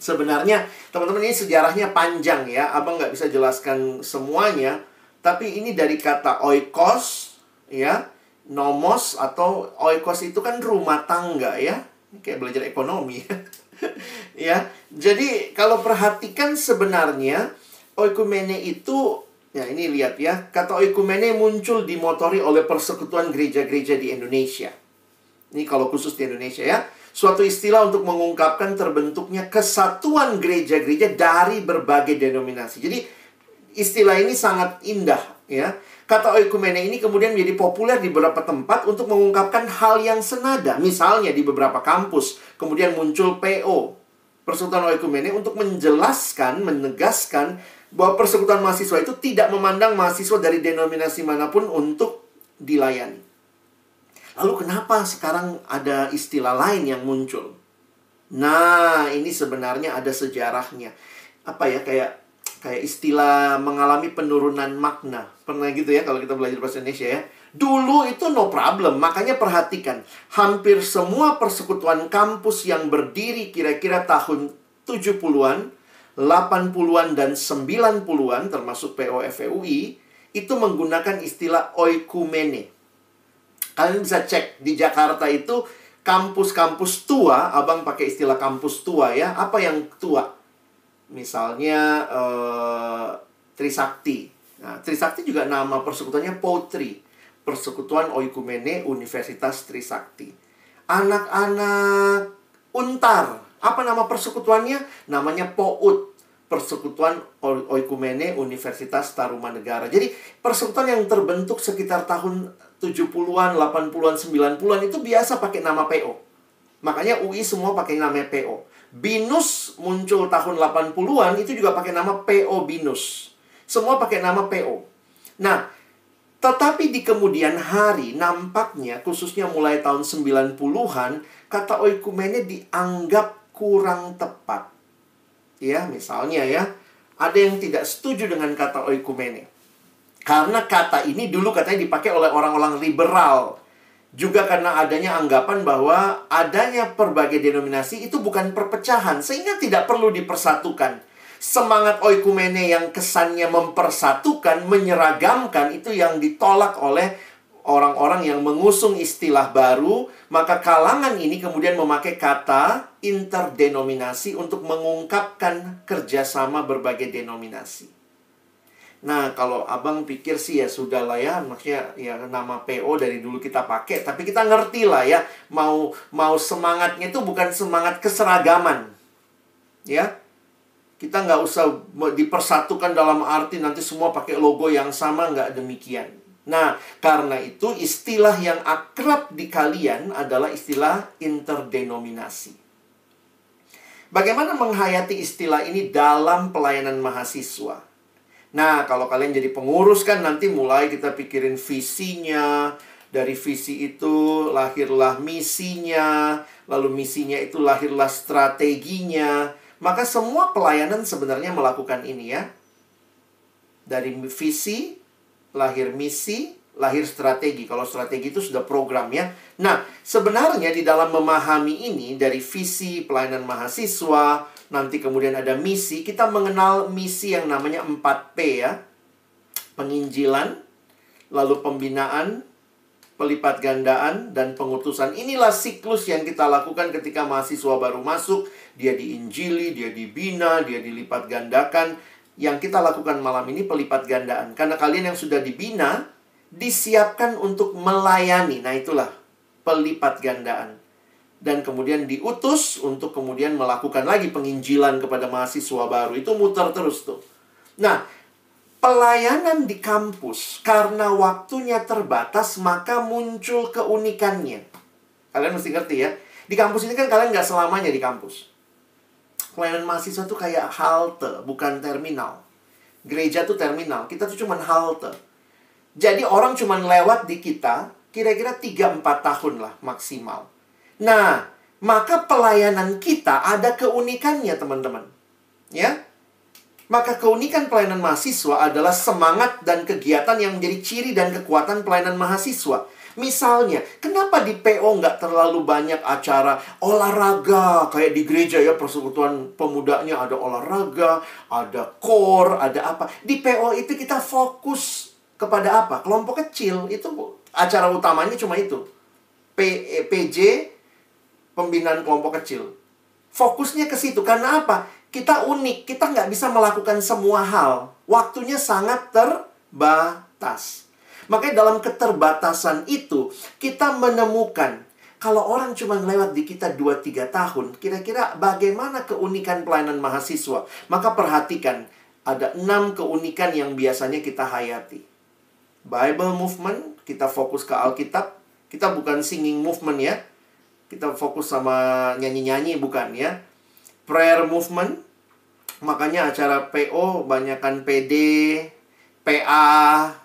Sebenarnya, teman-teman, ini sejarahnya panjang ya. Abang nggak bisa jelaskan semuanya. Tapi ini dari kata oikos, ya. Nomos atau oikos itu kan rumah tangga ya. Kayak belajar ekonomi. Ya, jadi kalau perhatikan sebenarnya, oikumene itu, ya ini lihat ya. Kata oikumene muncul dimotori oleh persekutuan gereja-gereja di Indonesia. Ini kalau khusus di Indonesia ya. Suatu istilah untuk mengungkapkan terbentuknya kesatuan gereja-gereja dari berbagai denominasi. Jadi istilah ini sangat indah ya. Kata oikumene ini kemudian menjadi populer di beberapa tempat untuk mengungkapkan hal yang senada. Misalnya di beberapa kampus kemudian muncul PO, Persekutuan Oikumene, untuk menjelaskan, menegaskan bahwa persekutuan mahasiswa itu tidak memandang mahasiswa dari denominasi manapun untuk dilayani. Lalu kenapa sekarang ada istilah lain yang muncul? Nah, ini sebenarnya ada sejarahnya. Apa ya, kayak istilah mengalami penurunan makna. Pernah gitu ya kalau kita belajar bahasa Indonesia ya. Dulu itu no problem. Makanya perhatikan, hampir semua persekutuan kampus yang berdiri kira-kira tahun 70-an, 80-an, dan 90-an, termasuk POFEUI, itu menggunakan istilah oikumene. Kalian bisa cek di Jakarta itu kampus-kampus tua, abang pakai istilah kampus tua ya. Apa yang tua? Misalnya Trisakti. Nah, Trisakti juga nama persekutuannya POTRI, Persekutuan Oikumene Universitas Trisakti. Anak-anak Untar, apa nama persekutuannya? Namanya POUT, Persekutuan Oikumene Universitas Tarumanegara. Jadi persekutuan yang terbentuk sekitar tahun 70-an, 80-an, 90-an itu biasa pakai nama PO. Makanya UI semua pakai nama PO. BINUS muncul tahun 80-an, itu juga pakai nama PO BINUS. Semua pakai nama PO. Nah, tetapi di kemudian hari, nampaknya khususnya mulai tahun 90-an, kata oikumene dianggap kurang tepat. Ya, misalnya ya, ada yang tidak setuju dengan kata oikumene. Karena kata ini dulu katanya dipakai oleh orang-orang liberal. Juga karena adanya anggapan bahwa adanya berbagai denominasi itu bukan perpecahan, sehingga tidak perlu dipersatukan. semangat oikumene yang kesannya mempersatukan, menyeragamkan, itu yang ditolak oleh orang-orang yang mengusung istilah baru. Maka kalangan ini kemudian memakai kata interdenominasi untuk mengungkapkan kerjasama berbagai denominasi. Nah, kalau abang pikir sih ya sudahlah ya, maksudnya ya nama PO dari dulu kita pakai, tapi kita ngerti lah ya, mau semangatnya itu bukan semangat keseragaman, ya. Kita nggak usah dipersatukan dalam arti nanti semua pakai logo yang sama, nggak demikian. Nah, karena itu istilah yang akrab di kalian adalah istilah interdenominasi. Bagaimana menghayati istilah ini dalam pelayanan mahasiswa? Nah, kalau kalian jadi pengurus kan nanti mulai kita pikirin visinya. Dari visi itu lahirlah misinya. Lalu misinya itu lahirlah strateginya. Maka semua pelayanan sebenarnya melakukan ini ya. Dari visi, lahir misi, lahir strategi. Kalau strategi itu sudah program ya. Nah, sebenarnya di dalam memahami ini dari visi pelayanan mahasiswa, nanti kemudian ada misi, kita mengenal misi yang namanya 4P ya. Penginjilan, lalu pembinaan, pelipat gandaan, dan pengutusan. Inilah siklus yang kita lakukan ketika mahasiswa baru masuk. Dia diinjili, dia dibina, dia dilipat gandakan. Yang kita lakukan malam ini pelipat gandaan. Karena kalian yang sudah dibina, disiapkan untuk melayani. Nah, itulah pelipat gandaan. Dan kemudian diutus untuk kemudian melakukan lagi penginjilan kepada mahasiswa baru. Itu muter terus tuh. Nah, pelayanan di kampus, karena waktunya terbatas, maka muncul keunikannya. Kalian mesti ngerti ya. Di kampus ini kan kalian nggak selamanya di kampus. Pelayanan mahasiswa tuh kayak halte, bukan terminal. Gereja tuh terminal, kita tuh cuman halte. Jadi orang cuman lewat di kita, kira-kira 3-4 tahun lah maksimal. Nah, maka pelayanan kita ada keunikannya, teman-teman. Ya. Maka keunikan pelayanan mahasiswa adalah semangat dan kegiatan yang menjadi ciri dan kekuatan pelayanan mahasiswa. Misalnya, kenapa di PO nggak terlalu banyak acara olahraga? Kayak di gereja ya, persekutuan pemudanya ada olahraga, ada core, ada apa. Di PO itu kita fokus kepada apa? Kelompok kecil. Itu acara utamanya cuma itu. PJ, pembinaan kelompok kecil. Fokusnya ke situ. Karena apa? Kita unik. Kita nggak bisa melakukan semua hal. Waktunya sangat terbatas. Makanya dalam keterbatasan itu, kita menemukan kalau orang cuma lewat di kita 2-3 tahun, kira-kira bagaimana keunikan pelayanan mahasiswa? Maka perhatikan, ada 6 keunikan yang biasanya kita hayati. Bible movement, kita fokus ke Alkitab. Kita bukan singing movement ya. Kita fokus sama nyanyi-nyanyi, bukan ya. Prayer movement, makanya acara PO banyakan PD, PA,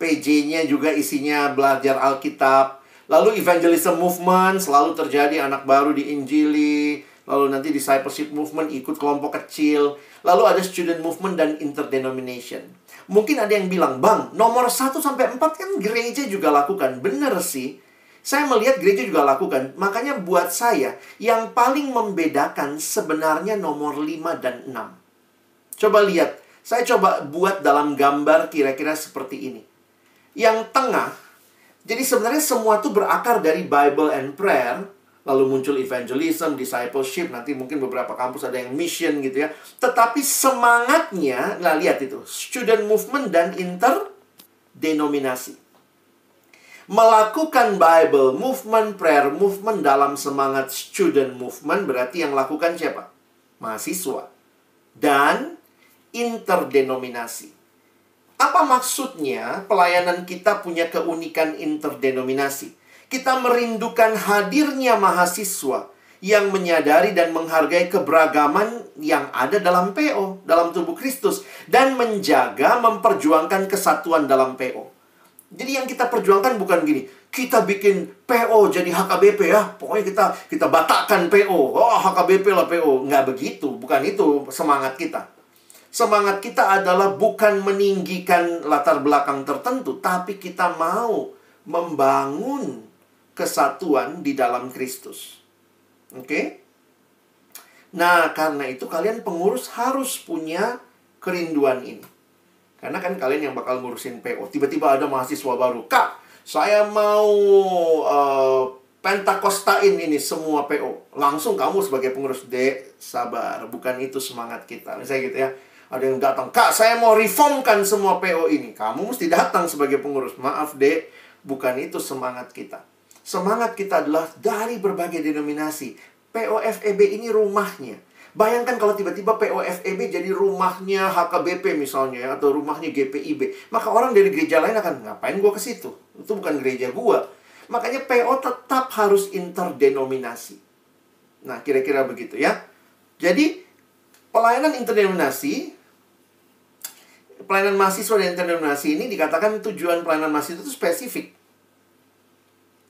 PJ-nya juga isinya belajar Alkitab. Lalu evangelism movement, selalu terjadi anak baru diinjili. Lalu nanti discipleship movement, ikut kelompok kecil. Lalu ada student movement dan interdenomination. Mungkin ada yang bilang, Bang, nomor 1-4 kan gereja juga lakukan. Bener sih. Saya melihat gereja juga lakukan. Makanya buat saya, yang paling membedakan sebenarnya nomor 5 dan 6. Coba lihat. Saya coba buat dalam gambar kira-kira seperti ini. Yang tengah, jadi sebenarnya semua itu berakar dari Bible and Prayer. Lalu muncul evangelism, discipleship. Nanti mungkin beberapa kampus ada yang mission gitu ya. Tetapi semangatnya, nah lihat itu. Student movement dan interdenominasi. Melakukan Bible movement, prayer movement dalam semangat student movement. Berarti yang lakukan siapa? Mahasiswa. Dan interdenominasi. Apa maksudnya pelayanan kita punya keunikan interdenominasi? Kita merindukan hadirnya mahasiswa yang menyadari dan menghargai keberagaman yang ada dalam PO, dalam tubuh Kristus. Dan menjaga, memperjuangkan kesatuan dalam PO. Jadi yang kita perjuangkan bukan gini, kita bikin PO jadi HKBP ya. Pokoknya kita batakkan PO. Oh, HKBP lah PO. Nggak begitu, bukan itu semangat kita. Semangat kita adalah bukan meninggikan latar belakang tertentu, tapi kita mau membangun kesatuan di dalam Kristus. Oke? Nah, karena itu kalian pengurus harus punya kerinduan ini. Karena kan kalian yang bakal ngurusin PO. Tiba-tiba ada mahasiswa baru. Kak, saya mau pentakostain ini semua PO. Langsung kamu sebagai pengurus. Dek, sabar. Bukan itu semangat kita. Misalnya gitu ya. Ada yang datang. Kak, saya mau reformkan semua PO ini. Kamu mesti datang sebagai pengurus. Maaf, Dek. Bukan itu semangat kita. Semangat kita adalah dari berbagai denominasi. POFEB ini rumahnya. Bayangkan kalau tiba-tiba POFEB jadi rumahnya HKBP misalnya, atau rumahnya GPIB. Maka orang dari gereja lain akan, ngapain gue ke situ? Itu bukan gereja gue. Makanya PO tetap harus interdenominasi. Nah, kira-kira begitu ya. Jadi, pelayanan interdenominasi, pelayanan mahasiswa dan interdenominasi ini dikatakan tujuan pelayanan mahasiswa itu spesifik.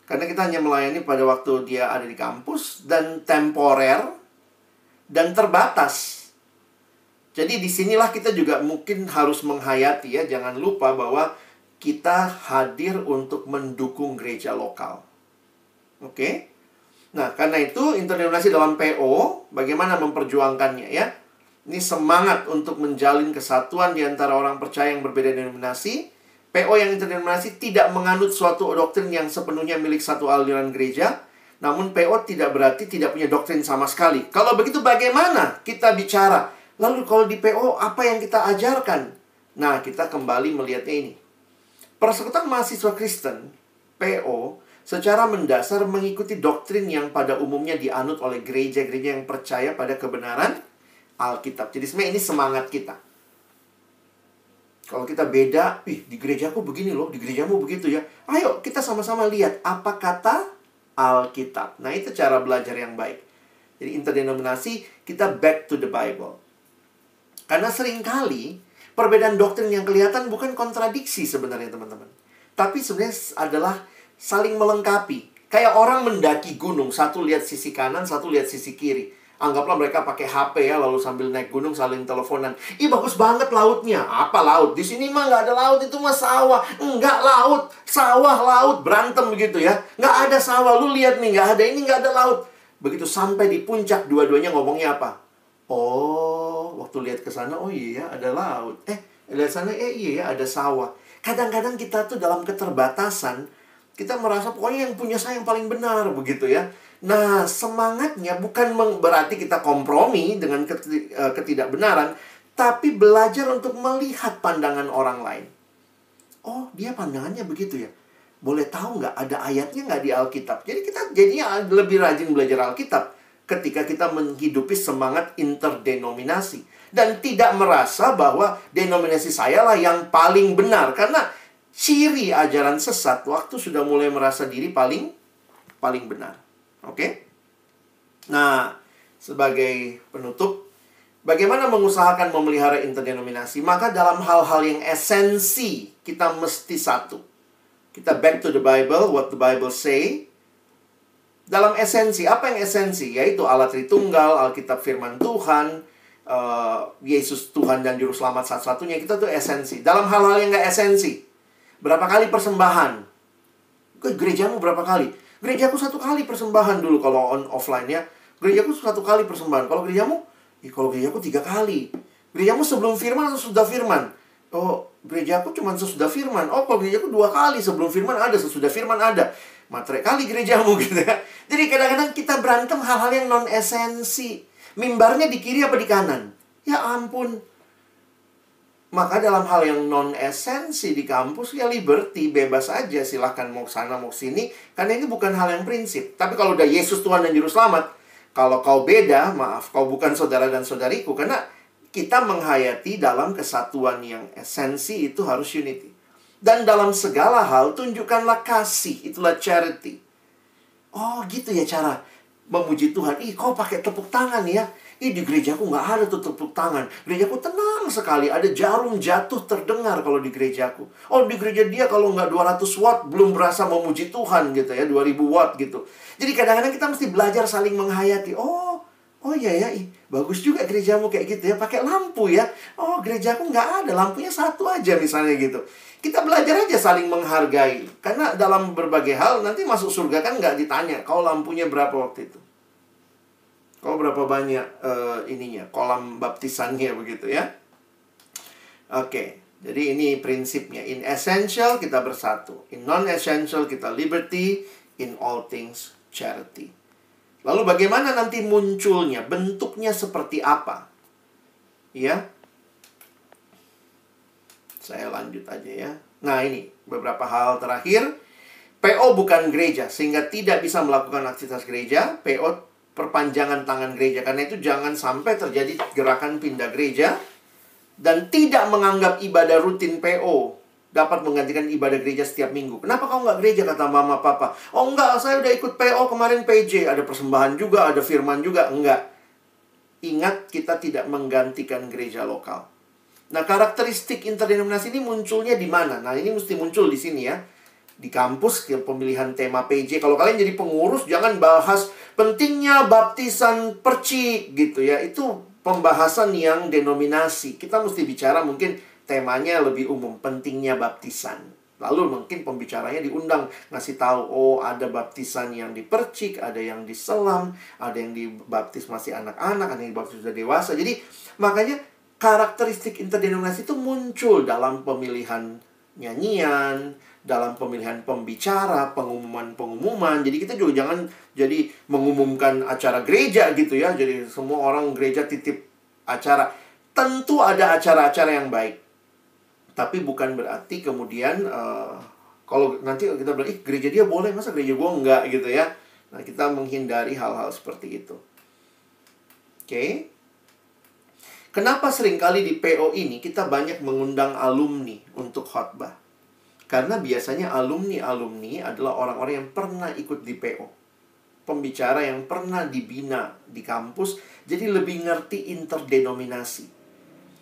Karena kita hanya melayani pada waktu dia ada di kampus, dan temporer, dan terbatas. Jadi disinilah kita juga mungkin harus menghayati ya. Jangan lupa bahwa kita hadir untuk mendukung gereja lokal. Oke? Nah, karena itu interdenominasi dalam PO, bagaimana memperjuangkannya ya. Ini semangat untuk menjalin kesatuan di antara orang percaya yang berbeda denominasi. PO yang interdenominasi tidak menganut suatu doktrin yang sepenuhnya milik satu aliran gereja. Namun PO tidak berarti tidak punya doktrin sama sekali. Kalau begitu bagaimana kita bicara? Lalu kalau di PO apa yang kita ajarkan? Nah, kita kembali melihatnya ini. Persekutuan Mahasiswa Kristen, PO, secara mendasar mengikuti doktrin yang pada umumnya dianut oleh gereja-gereja yang percaya pada kebenaran Alkitab. Jadi sebenarnya ini semangat kita. Kalau kita beda, di gerejaku begini loh, di gerejamu begitu ya. Ayo kita sama-sama lihat apa kata Alkitab. Nah, itu cara belajar yang baik. Jadi interdenominasi, kita back to the Bible. Karena seringkali perbedaan doktrin yang kelihatan bukan kontradiksi sebenarnya teman-teman. Tapi sebenarnya adalah saling melengkapi. Kayak orang mendaki gunung, satu lihat sisi kanan, satu lihat sisi kiri. Anggaplah mereka pakai HP ya, lalu sambil naik gunung saling teleponan. Ih, bagus banget lautnya. Apa laut? Di sini mah nggak ada laut, itu mah sawah. Enggak laut, sawah, laut, berantem begitu ya. Nggak ada sawah, lu lihat nih, nggak ada ini, nggak ada laut. Begitu sampai di puncak, dua-duanya ngomongnya apa? Oh, waktu lihat ke sana, oh iya ada laut. Lihat sana, iya ada sawah. Kadang-kadang kita tuh dalam keterbatasan, kita merasa pokoknya yang punya saya yang paling benar begitu ya. Nah, semangatnya bukan berarti kita kompromi dengan ketidakbenaran, tapi belajar untuk melihat pandangan orang lain. Oh, dia pandangannya begitu ya. Boleh tahu nggak ada ayatnya nggak di Alkitab? Jadi kita jadinya lebih rajin belajar Alkitab ketika kita menghidupi semangat interdenominasi. Dan tidak merasa bahwa denominasi saya lah yang paling benar. Karena ciri ajaran sesat waktu sudah mulai merasa diri paling benar. Oke? Nah, sebagai penutup, bagaimana mengusahakan memelihara interdenominasi? Maka dalam hal-hal yang esensi, kita mesti satu. Kita back to the Bible, what the Bible say. Dalam esensi, apa yang esensi? Yaitu Allah Tritunggal, Alkitab firman Tuhan, Yesus Tuhan dan Juru Selamat satu-satunya. Kita tuh esensi. Dalam hal-hal yang nggak esensi, berapa kali persembahan? Gerejamu berapa kali? Gerejaku 1 kali persembahan dulu kalau offline ya. Gerejaku 1 kali persembahan. Kalau gerejamu? Kalau gerejaku 3 kali. Gerejamu sebelum firman atau sudah firman? Oh, gerejaku cuma sesudah firman. Oh, kalau gerejaku 2 kali. Sebelum firman ada, sesudah firman ada. Materai kali gerejamu gitu ya. Jadi kadang-kadang kita berantem hal-hal yang non-esensi. Mimbarnya di kiri apa di kanan? Ya ampun. Maka dalam hal yang non-esensi di kampus, ya liberty, bebas aja. Silahkan mau sana, mau sini. Karena ini bukan hal yang prinsip. Tapi kalau udah Yesus Tuhan dan Juru Selamat, kalau kau beda, maaf, kau bukan saudara dan saudariku. Karena kita menghayati dalam kesatuan yang esensi itu harus unity. Dan dalam segala hal, tunjukkanlah kasih. Itulah charity. Oh, gitu ya cara memuji Tuhan. Kau pakai tepuk tangan ya. Di gerejaku nggak ada tuh tepuk tangan. Gerejaku tenang sekali. Ada jarum jatuh terdengar kalau di gerejaku. Oh, di gereja dia kalau nggak 200 watt belum berasa memuji Tuhan gitu ya. 2000 watt gitu. Jadi kadang-kadang kita mesti belajar saling menghayati. Oh iya ya. Bagus juga gerejamu kayak gitu ya. Pakai lampu ya. Oh, gerejaku nggak ada. Lampunya satu aja misalnya gitu. Kita belajar aja saling menghargai. Karena dalam berbagai hal nanti masuk surga kan nggak ditanya. Kau lampunya berapa waktu itu? Kau berapa banyak kolam baptisannya begitu ya. Oke, jadi ini prinsipnya. In essential kita bersatu, in non-essential kita liberty, in all things charity. Lalu bagaimana nanti munculnya? Bentuknya seperti apa? Ya, saya lanjut aja ya. Nah, ini beberapa hal terakhir. PO bukan gereja, sehingga tidak bisa melakukan aktivitas gereja. PO perpanjangan tangan gereja. Karena itu jangan sampai terjadi gerakan pindah gereja. Dan tidak menganggap ibadah rutin PO dapat menggantikan ibadah gereja setiap minggu. Kenapa kau nggak gereja, kata mama papa? Oh enggak, saya udah ikut PO kemarin PJ. Ada persembahan juga, ada firman juga. Enggak. Ingat, kita tidak menggantikan gereja lokal. Nah, karakteristik interdenominasi ini munculnya di mana? Nah, ini mesti muncul di sini ya. Di kampus, pemilihan tema PJ. Kalau kalian jadi pengurus, jangan bahas pentingnya baptisan percik gitu ya. Itu pembahasan yang denominasi. Kita mesti bicara mungkin temanya lebih umum, pentingnya baptisan. Lalu mungkin pembicaranya diundang, ngasih tahu, oh ada baptisan yang dipercik, ada yang diselam, ada yang dibaptis masih anak-anak, ada yang dibaptis sudah dewasa. Jadi makanya karakteristik interdenominasi itu muncul dalam pemilihan nyanyian, dalam pemilihan pembicara, pengumuman-pengumuman. Jadi kita juga jangan jadi mengumumkan acara gereja gitu ya. Jadi semua orang gereja titip acara. Tentu ada acara-acara yang baik. Tapi bukan berarti kemudian kalau nanti kita bilang, gereja dia boleh, masa gereja gua enggak gitu ya. Nah, kita menghindari hal-hal seperti itu. Oke. Kenapa seringkali di PO ini kita banyak mengundang alumni untuk khotbah? Karena biasanya alumni-alumni adalah orang-orang yang pernah ikut di PO. Pembicara yang pernah dibina di kampus, jadi lebih ngerti interdenominasi.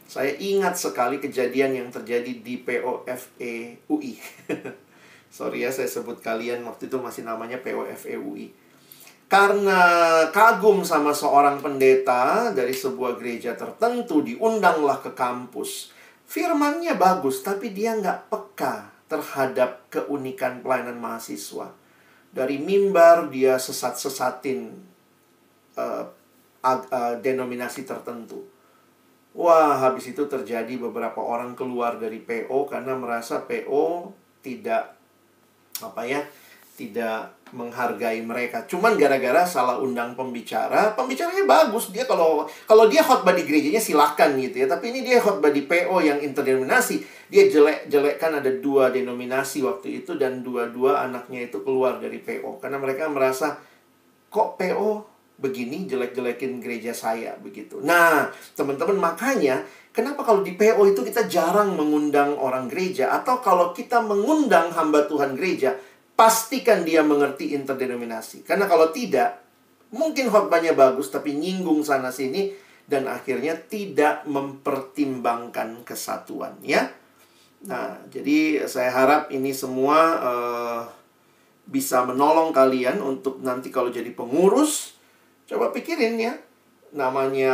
Saya ingat sekali kejadian yang terjadi di POFE UI. Sorry ya, saya sebut kalian, waktu itu masih namanya POFE UI. Karena kagum sama seorang pendeta dari sebuah gereja tertentu, diundanglah ke kampus. Firmannya bagus, tapi dia nggak peka terhadap keunikan pelayanan mahasiswa. Dari mimbar dia sesat-sesatin denominasi tertentu. Wah, habis itu terjadi beberapa orang keluar dari PO karena merasa PO tidak tidak menghargai mereka. Cuman gara-gara salah undang pembicara. Pembicaranya bagus. Dia kalau dia khotbah di gerejanya silahkan gitu ya. Tapi ini dia khotbah di PO yang interdenominasi. Dia jelek-jelekkan ada 2 denominasi waktu itu. Dan dua-dua anaknya itu keluar dari PO. Karena mereka merasa, kok PO begini jelek-jelekin gereja saya begitu. Nah, teman-teman, makanya kenapa kalau di PO itu kita jarang mengundang orang gereja. Atau kalau kita mengundang hamba Tuhan gereja, pastikan dia mengerti interdenominasi. Karena kalau tidak, mungkin khotbahnya bagus, tapi nyinggung sana-sini, dan akhirnya tidak mempertimbangkan kesatuan, ya. Nah, jadi saya harap ini semua bisa menolong kalian untuk nanti kalau jadi pengurus. Coba pikirin ya. Namanya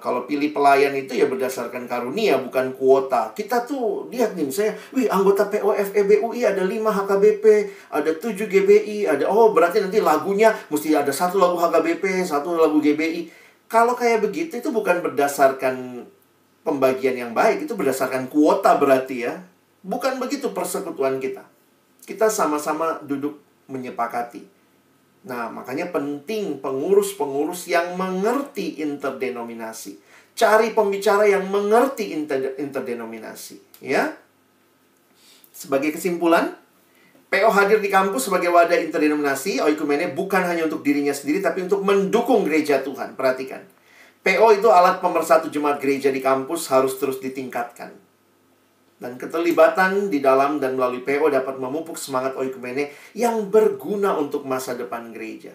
kalau pilih pelayan itu ya berdasarkan karunia, bukan kuota. Kita tuh lihat nih misalnya, anggota POFEBUI ada 5 HKBP, ada 7 GBI, ada, berarti nanti lagunya mesti ada 1 lagu HKBP, 1 lagu GBI. Kalau kayak begitu itu bukan berdasarkan pembagian yang baik, itu berdasarkan kuota berarti ya. Bukan begitu persekutuan kita. Kita sama-sama duduk menyepakati. Nah, makanya penting pengurus-pengurus yang mengerti interdenominasi. Cari pembicara yang mengerti interdenominasi, ya. Sebagai kesimpulan, PO hadir di kampus sebagai wadah interdenominasi, oikumene, bukan hanya untuk dirinya sendiri, tapi untuk mendukung gereja Tuhan. Perhatikan. PO itu alat pemersatu jemaat gereja di kampus, harus terus ditingkatkan. Dan keterlibatan di dalam dan melalui PO dapat memupuk semangat oikumene yang berguna untuk masa depan gereja.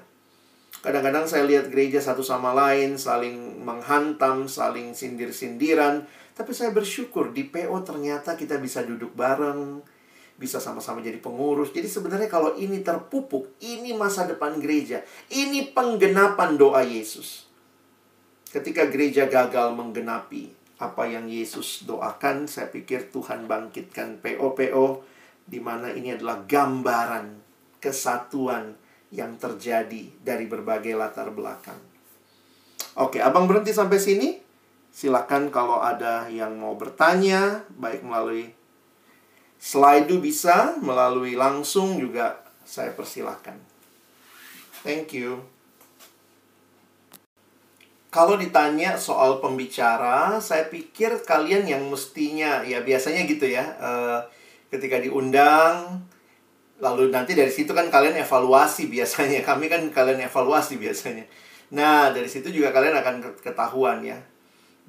Kadang-kadang saya lihat gereja satu sama lain saling menghantam, saling sindir-sindiran. Tapi saya bersyukur di PO ternyata kita bisa duduk bareng, bisa sama-sama jadi pengurus. Jadi sebenarnya kalau ini terpupuk, ini masa depan gereja. Ini penggenapan doa Yesus. Ketika gereja gagal menggenapi apa yang Yesus doakan, saya pikir Tuhan bangkitkan PO-PO, di mana ini adalah gambaran kesatuan yang terjadi dari berbagai latar belakang. Oke, Abang berhenti sampai sini. Silakan kalau ada yang mau bertanya, baik melalui Slido bisa, melalui langsung juga saya persilahkan. Thank you. Kalau ditanya soal pembicara, saya pikir kalian yang mestinya, ya biasanya gitu ya, ketika diundang, lalu nanti dari situ kan kalian evaluasi biasanya. Kami kan kalian evaluasi biasanya. Nah, dari situ juga kalian akan ketahuan ya.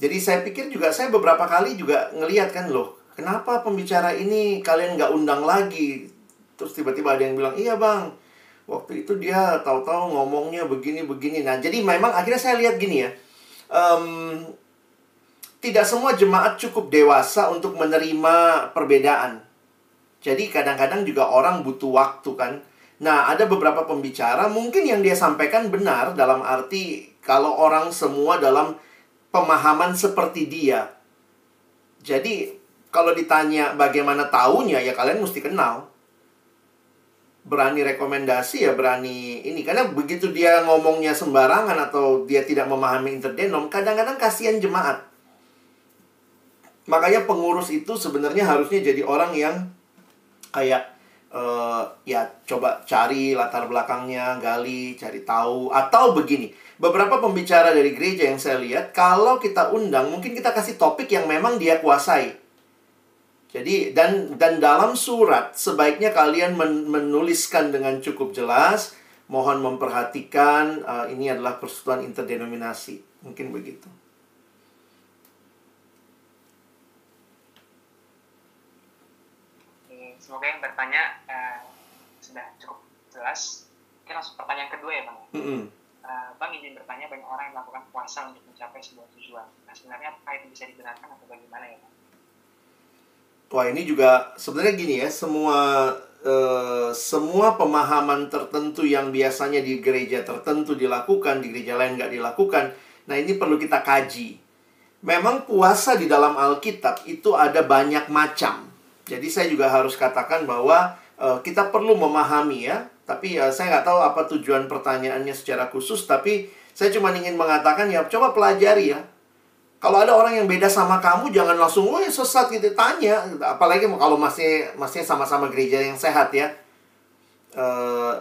Jadi saya pikir juga, saya beberapa kali juga ngelihat kan, loh, kenapa pembicara ini kalian nggak undang lagi? Terus tiba-tiba ada yang bilang, iya bang, waktu itu dia tahu-tahu ngomongnya begini-begini. Nah, jadi memang akhirnya saya lihat gini ya, tidak semua jemaat cukup dewasa untuk menerima perbedaan. Jadi kadang-kadang juga orang butuh waktu kan. Nah, ada beberapa pembicara mungkin yang dia sampaikan benar, dalam arti kalau orang semua dalam pemahaman seperti dia. Jadi kalau ditanya bagaimana taunya, ya kalian mesti kenal. Berani rekomendasi ya berani ini. Karena begitu dia ngomongnya sembarangan atau dia tidak memahami interdenom, kadang-kadang kasihan jemaat. Makanya pengurus itu sebenarnya harusnya jadi orang yang kayak ya coba cari latar belakangnya, gali, cari tahu. Atau begini, beberapa pembicara dari gereja yang saya lihat, kalau kita undang, mungkin kita kasih topik yang memang dia kuasai. Jadi, dan dalam surat, sebaiknya kalian menuliskan dengan cukup jelas, mohon memperhatikan, ini adalah persekutuan interdenominasi. Mungkin begitu. Semoga yang bertanya sudah cukup jelas. Mungkin langsung pertanyaan kedua ya Bang. Bang izin bertanya, banyak orang yang melakukan puasa untuk mencapai sebuah tujuan. Nah sebenarnya apakah itu bisa dibenarkan atau bagaimana ya Bang? Wah, ini juga sebenarnya gini ya, semua pemahaman tertentu yang biasanya di gereja tertentu dilakukan, di gereja lain nggak dilakukan. Nah, ini perlu kita kaji. Memang puasa di dalam Alkitab itu ada banyak macam. Jadi saya juga harus katakan bahwa kita perlu memahami ya. Tapi saya nggak tahu apa tujuan pertanyaannya secara khusus. Tapi saya cuma ingin mengatakan ya, coba pelajari ya. Kalau ada orang yang beda sama kamu, jangan langsung, wah sesat gitu, tanya. Apalagi kalau masih sama-sama gereja yang sehat ya.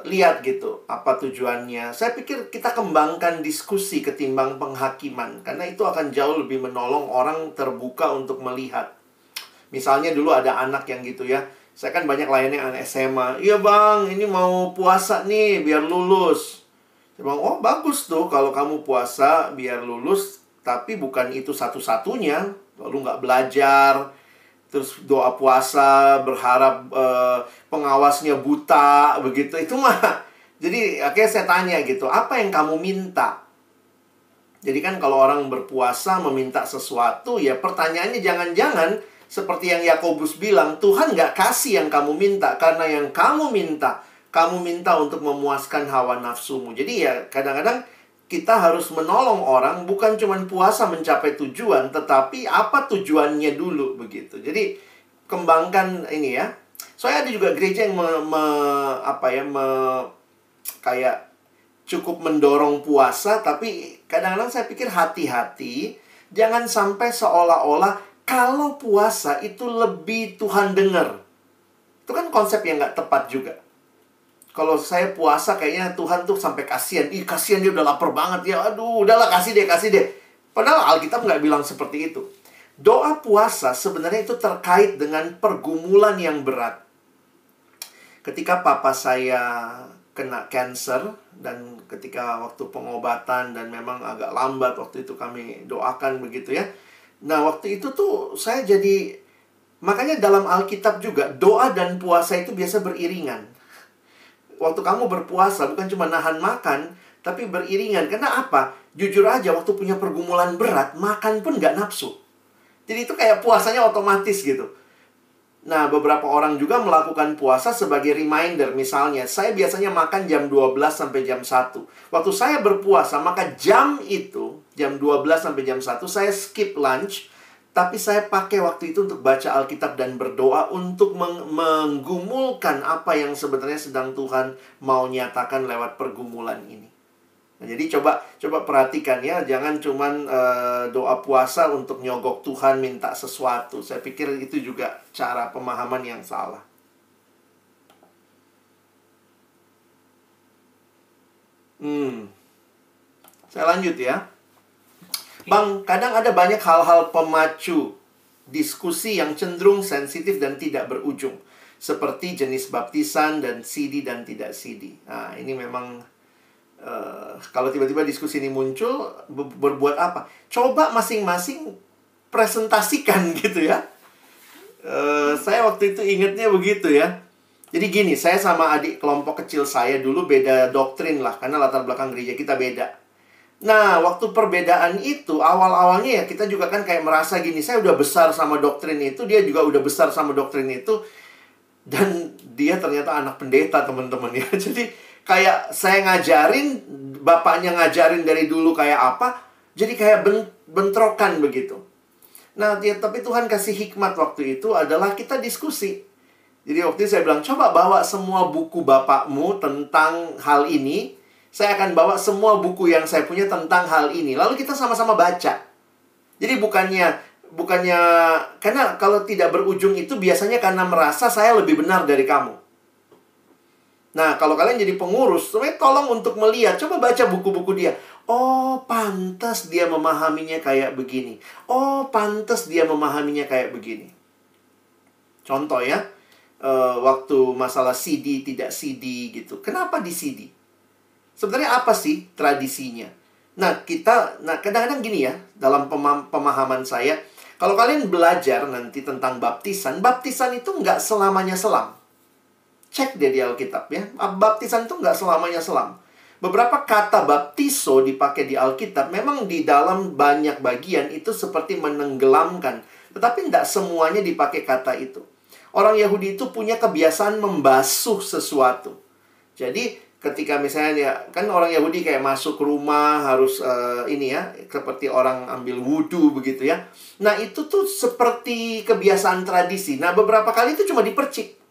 Lihat gitu, apa tujuannya. Saya pikir kita kembangkan diskusi ketimbang penghakiman. Karena itu akan jauh lebih menolong orang terbuka untuk melihat. Misalnya dulu ada anak yang gitu ya. Saya kan banyak layani anak SMA. Iya bang, ini mau puasa nih, biar lulus. Saya bilang, oh bagus tuh kalau kamu puasa biar lulus. Tapi bukan itu satu-satunya. Lalu nggak belajar, terus doa puasa, berharap pengawasnya buta, begitu. Itu mah. Jadi akhirnya saya tanya gitu, apa yang kamu minta? Jadi kan kalau orang berpuasa meminta sesuatu, ya pertanyaannya jangan-jangan seperti yang Yakobus bilang, Tuhan nggak kasih yang kamu minta, karena yang kamu minta untuk memuaskan hawa nafsumu. Jadi ya kadang-kadang kita harus menolong orang, bukan cuma puasa mencapai tujuan, tetapi apa tujuannya dulu, begitu. Jadi, kembangkan ini ya. Soalnya ada juga gereja yang kayak cukup mendorong puasa, tapi kadang-kadang saya pikir hati-hati, jangan sampai seolah-olah kalau puasa itu lebih Tuhan dengar. Itu kan konsep yang nggak tepat juga. Kalau saya puasa kayaknya Tuhan tuh sampai kasihan. Ih kasihan dia udah lapar banget ya. Aduh udahlah kasih deh. Padahal Alkitab nggak bilang seperti itu. Doa puasa sebenarnya itu terkait dengan pergumulan yang berat. Ketika papa saya kena cancer, dan ketika waktu pengobatan dan memang agak lambat waktu itu kami doakan begitu ya. Nah waktu itu tuh saya jadi, makanya dalam Alkitab juga doa dan puasa itu biasa beriringan. Waktu kamu berpuasa bukan cuma nahan makan, tapi beriringan. Karena apa? Jujur aja waktu punya pergumulan berat, makan pun nggak nafsu. Jadi itu kayak puasanya otomatis gitu. Nah, beberapa orang juga melakukan puasa sebagai reminder. Misalnya, saya biasanya makan jam 12 sampai jam 1. Waktu saya berpuasa, maka jam itu, jam 12 sampai jam 1, saya skip lunch. Tapi saya pakai waktu itu untuk baca Alkitab dan berdoa untuk menggumulkan apa yang sebenarnya sedang Tuhan mau nyatakan lewat pergumulan ini. Nah, jadi coba perhatikan ya, jangan cuman doa puasa untuk nyogok Tuhan minta sesuatu. Saya pikir itu juga cara pemahaman yang salah. Saya lanjut ya. Bang, kadang ada banyak hal-hal pemacu diskusi yang cenderung sensitif dan tidak berujung. Seperti jenis baptisan dan sidi dan tidak sidi. Nah, ini memang kalau tiba-tiba diskusi ini muncul, berbuat apa? Coba masing-masing presentasikan gitu ya. Saya waktu itu ingatnya begitu ya. Jadi gini, saya sama adik kelompok kecil saya dulu beda doktrin lah. Karena latar belakang gereja kita beda. Nah, waktu perbedaan itu, awal-awalnya ya kita juga kan kayak merasa gini, saya udah besar sama doktrin itu, dia juga udah besar sama doktrin itu. Dan dia ternyata anak pendeta, teman-teman ya. Jadi kayak saya ngajarin, bapaknya ngajarin dari dulu kayak apa, jadi kayak bentrokan begitu. Nah, tapi Tuhan kasih hikmat waktu itu adalah kita diskusi. Jadi waktu itu saya bilang, coba bawa semua buku bapakmu tentang hal ini. Saya akan bawa semua buku yang saya punya tentang hal ini. Lalu kita sama-sama baca. Jadi bukannya karena kalau tidak berujung itu biasanya karena merasa saya lebih benar dari kamu. Nah, kalau kalian jadi pengurus, tolong untuk melihat, coba baca buku-buku dia. Oh, pantas dia memahaminya kayak begini. Oh, pantas dia memahaminya kayak begini. Contoh ya, waktu masalah CD tidak CD gitu. Kenapa di CD? Sebenarnya apa sih tradisinya? Nah, kadang-kadang gini ya, dalam pemahaman saya, kalau kalian belajar nanti tentang baptisan itu nggak selamanya selam. Cek deh di Alkitab ya, baptisan itu nggak selamanya selam. Beberapa kata baptiso dipakai di Alkitab, memang di dalam banyak bagian itu seperti menenggelamkan. Tetapi nggak semuanya dipakai kata itu. Orang Yahudi itu punya kebiasaan membasuh sesuatu. Jadi ketika misalnya kan orang Yahudi kayak masuk rumah harus ini ya, seperti orang ambil wudhu begitu ya. Nah, itu tuh seperti kebiasaan tradisi. Nah, beberapa kali itu cuma dipercik.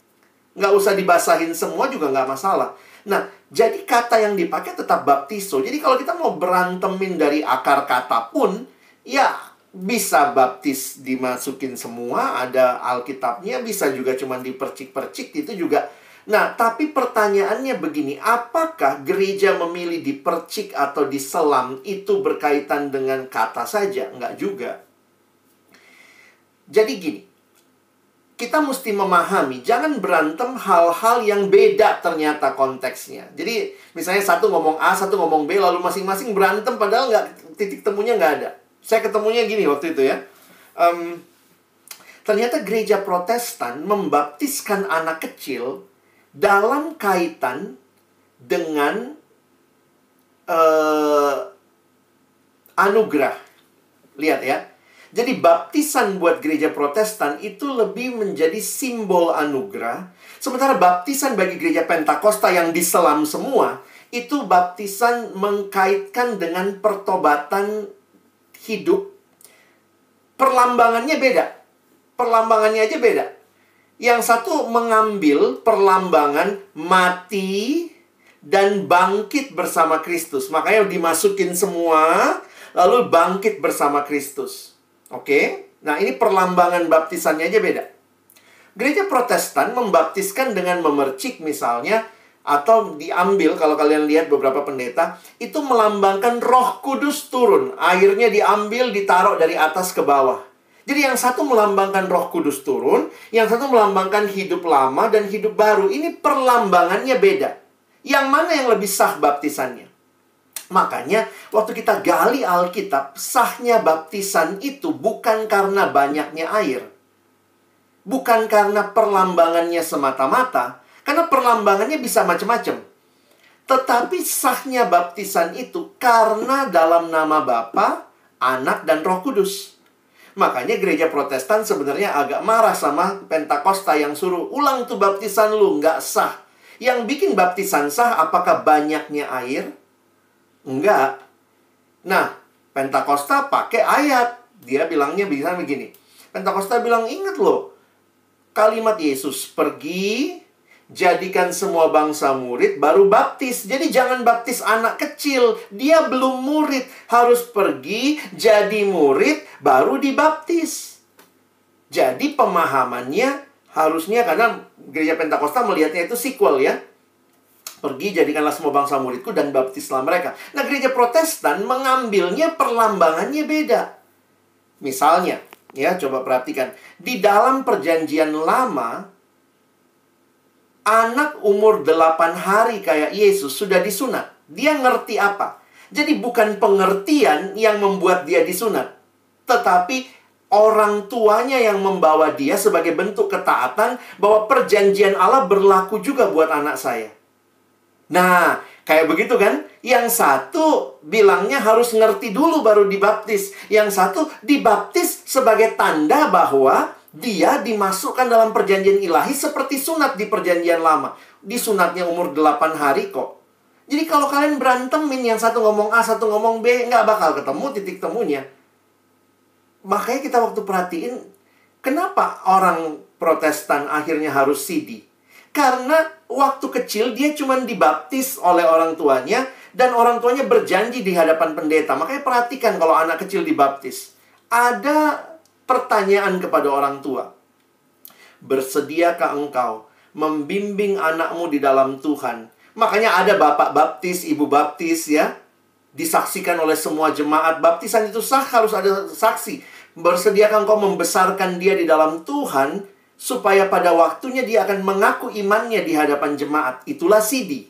Nggak usah dibasahin semua juga nggak masalah. Nah, jadi kata yang dipakai tetap baptiso. Jadi kalau kita mau berantemin dari akar kata pun, ya bisa baptis dimasukin semua, ada Alkitabnya, bisa juga cuma dipercik-percik, itu juga. Nah, tapi pertanyaannya begini, apakah gereja memilih dipercik atau diselam itu berkaitan dengan kata saja? Enggak juga. Jadi gini, kita mesti memahami, jangan berantem hal-hal yang beda ternyata konteksnya. Jadi, misalnya satu ngomong A, satu ngomong B, lalu masing-masing berantem, padahal titik temunya nggak ada. Saya ketemunya gini waktu itu ya. Ternyata gereja Protestan membaptiskan anak kecil dalam kaitan dengan anugerah. Lihat ya. Jadi baptisan buat gereja Protestan itu lebih menjadi simbol anugerah. Sementara baptisan bagi gereja Pentakosta yang diselam semua, itu baptisan mengkaitkan dengan pertobatan hidup. Perlambangannya beda. Perlambangannya aja beda. Yang satu mengambil perlambangan mati dan bangkit bersama Kristus. Makanya dimasukin semua, lalu bangkit bersama Kristus. Oke? Nah, ini perlambangan baptisannya aja beda. Gereja Protestan membaptiskan dengan memercik misalnya, atau diambil, kalau kalian lihat beberapa pendeta, itu melambangkan Roh Kudus turun. Airnya diambil, ditaruh dari atas ke bawah. Jadi yang satu melambangkan Roh Kudus turun, yang satu melambangkan hidup lama dan hidup baru. Ini perlambangannya beda. Yang mana yang lebih sah baptisannya? Makanya waktu kita gali Alkitab, sahnya baptisan itu bukan karena banyaknya air. Bukan karena perlambangannya semata-mata. Karena perlambangannya bisa macam-macam. Tetapi sahnya baptisan itu karena dalam nama Bapa, Anak, dan Roh Kudus. Makanya gereja Protestan sebenarnya agak marah sama Pentakosta yang suruh ulang tuh baptisan lu, nggak sah. Yang bikin baptisan sah apakah banyaknya air? Enggak. Nah, Pentakosta pakai ayat. Dia bilangnya bisa begini. Pentakosta bilang, ingat loh, kalimat Yesus, pergi, jadikan semua bangsa murid, baru baptis. Jadi jangan baptis anak kecil, dia belum murid. Harus pergi, jadi murid, baru dibaptis. Jadi pemahamannya harusnya, karena gereja Pentakosta melihatnya itu sequel ya. Pergi, jadikanlah semua bangsa muridku dan baptislah mereka. Nah, gereja Protestan mengambilnya perlambangannya beda. Misalnya, ya coba perhatikan. Di dalam perjanjian lama, anak umur 8 hari kayak Yesus sudah disunat. Dia ngerti apa? Jadi bukan pengertian yang membuat dia disunat, tetapi orang tuanya yang membawa dia sebagai bentuk ketaatan bahwa perjanjian Allah berlaku juga buat anak saya. Nah, kayak begitu kan? Yang satu bilangnya harus ngerti dulu baru dibaptis. Yang satu dibaptis sebagai tanda bahwa dia dimasukkan dalam perjanjian ilahi seperti sunat di perjanjian lama. Disunatnya umur 8 hari kok. Jadi kalau kalian berantemin, yang satu ngomong A, satu ngomong B, nggak bakal ketemu titik temunya. Makanya kita waktu perhatiin, kenapa orang Protestan akhirnya harus CD? Karena waktu kecil dia cuma dibaptis oleh orang tuanya, dan orang tuanya berjanji di hadapan pendeta. Makanya perhatikan kalau anak kecil dibaptis. Ada pertanyaan kepada orang tua. Bersediakah engkau membimbing anakmu di dalam Tuhan? Makanya ada bapak baptis, ibu baptis ya. Disaksikan oleh semua jemaat. Baptisan itu sah, harus ada saksi. Bersediakah engkau membesarkan dia di dalam Tuhan, supaya pada waktunya dia akan mengaku imannya di hadapan jemaat. Itulah CD.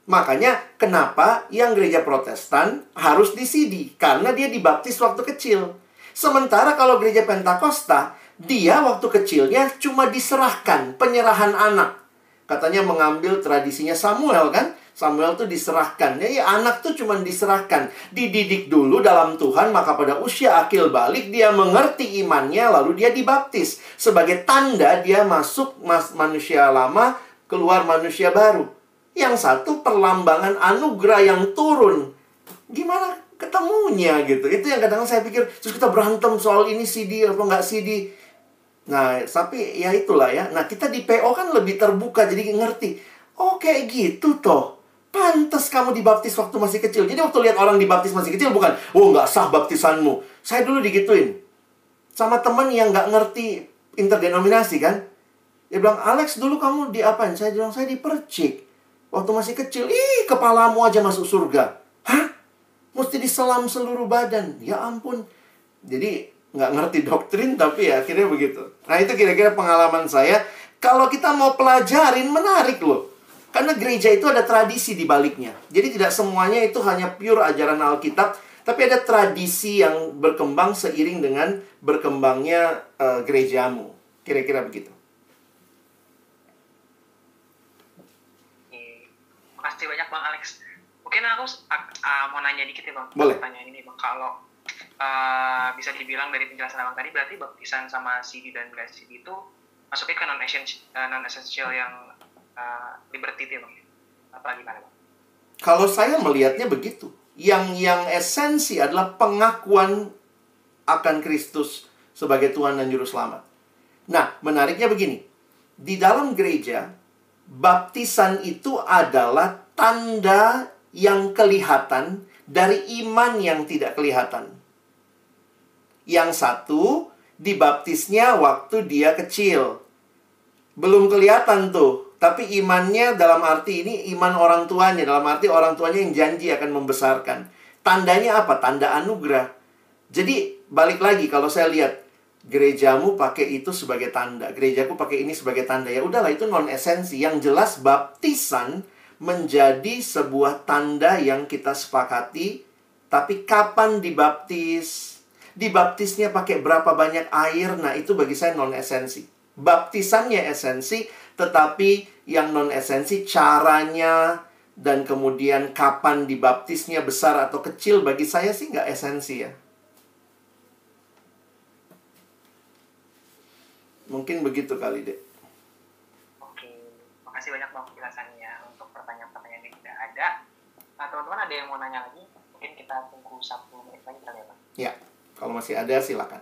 Makanya kenapa yang gereja Protestan harus di CD? Karena dia dibaptis waktu kecil. Sementara kalau gereja Pentakosta, dia waktu kecilnya cuma diserahkan, penyerahan anak. Katanya mengambil tradisinya Samuel kan? Samuel tuh diserahkan. Ya, anak tuh cuma diserahkan. Dididik dulu dalam Tuhan, maka pada usia akil balik dia mengerti imannya, lalu dia dibaptis. Sebagai tanda dia masuk manusia lama, keluar manusia baru. Yang satu perlambangan anugerah yang turun. Gimana ketemunya gitu? Itu yang kadang-kadang saya pikir, terus kita berantem soal ini CD atau nggak CD. Nah, tapi ya itulah ya. Nah, kita di PO kan lebih terbuka, jadi ngerti. Oh, kayak gitu toh. Pantes kamu dibaptis waktu masih kecil. Jadi waktu lihat orang dibaptis masih kecil, bukan, oh nggak sah baptisanmu. Saya dulu digituin. Sama teman yang nggak ngerti interdenominasi kan. Dia bilang, Alex dulu kamu diapain? Saya bilang, saya dipercik. Waktu masih kecil, ih kepalamu aja masuk surga. Hah? Mesti diselam seluruh badan. Ya ampun. Jadi nggak ngerti doktrin, tapi ya akhirnya begitu. Nah, itu kira-kira pengalaman saya. Kalau kita mau pelajarin, menarik loh. Karena gereja itu ada tradisi di baliknya. Jadi tidak semuanya itu hanya pure ajaran Alkitab, tapi ada tradisi yang berkembang seiring dengan berkembangnya gerejamu. Kira-kira begitu. Makasih banyak Bang Alex. Mungkin aku mau nanya dikit ya Bang. Boleh. Pertanyaan ini Bang, kalau bisa dibilang dari penjelasan Abang tadi, berarti baptisan sama CD dan gak CD itu masuknya ke non-essential yang liberty ya Bang? Apa gimana Bang? Kalau saya melihatnya begitu. Yang esensi adalah pengakuan akan Kristus sebagai Tuhan dan Juru Selamat. Nah, menariknya begini. Di dalam gereja, baptisan itu adalah tanda yang kelihatan dari iman yang tidak kelihatan. Yang satu, dibaptisnya waktu dia kecil. Belum kelihatan tuh. Tapi imannya dalam arti ini iman orang tuanya. Dalam arti orang tuanya yang janji akan membesarkan. Tandanya apa? Tanda anugerah. Jadi balik lagi kalau saya lihat, gerejamu pakai itu sebagai tanda, gerejaku pakai ini sebagai tanda. Ya udahlah, itu non esensi. Yang jelas baptisan menjadi sebuah tanda yang kita sepakati. Tapi kapan dibaptis? Dibaptisnya pakai berapa banyak air? Nah, itu bagi saya non esensi. Baptisannya esensi, tetapi yang non esensi caranya dan kemudian kapan dibaptisnya, besar atau kecil, bagi saya sih nggak esensi ya. Mungkin begitu kali deh. Oke, makasih banyak Bang penjelasannya. Untuk pertanyaan-pertanyaan yang tidak ada, teman-teman ada yang mau nanya lagi? Mungkin kita tunggu 1 menit lagi kali ya Bang? Ya, kalau masih ada silakan.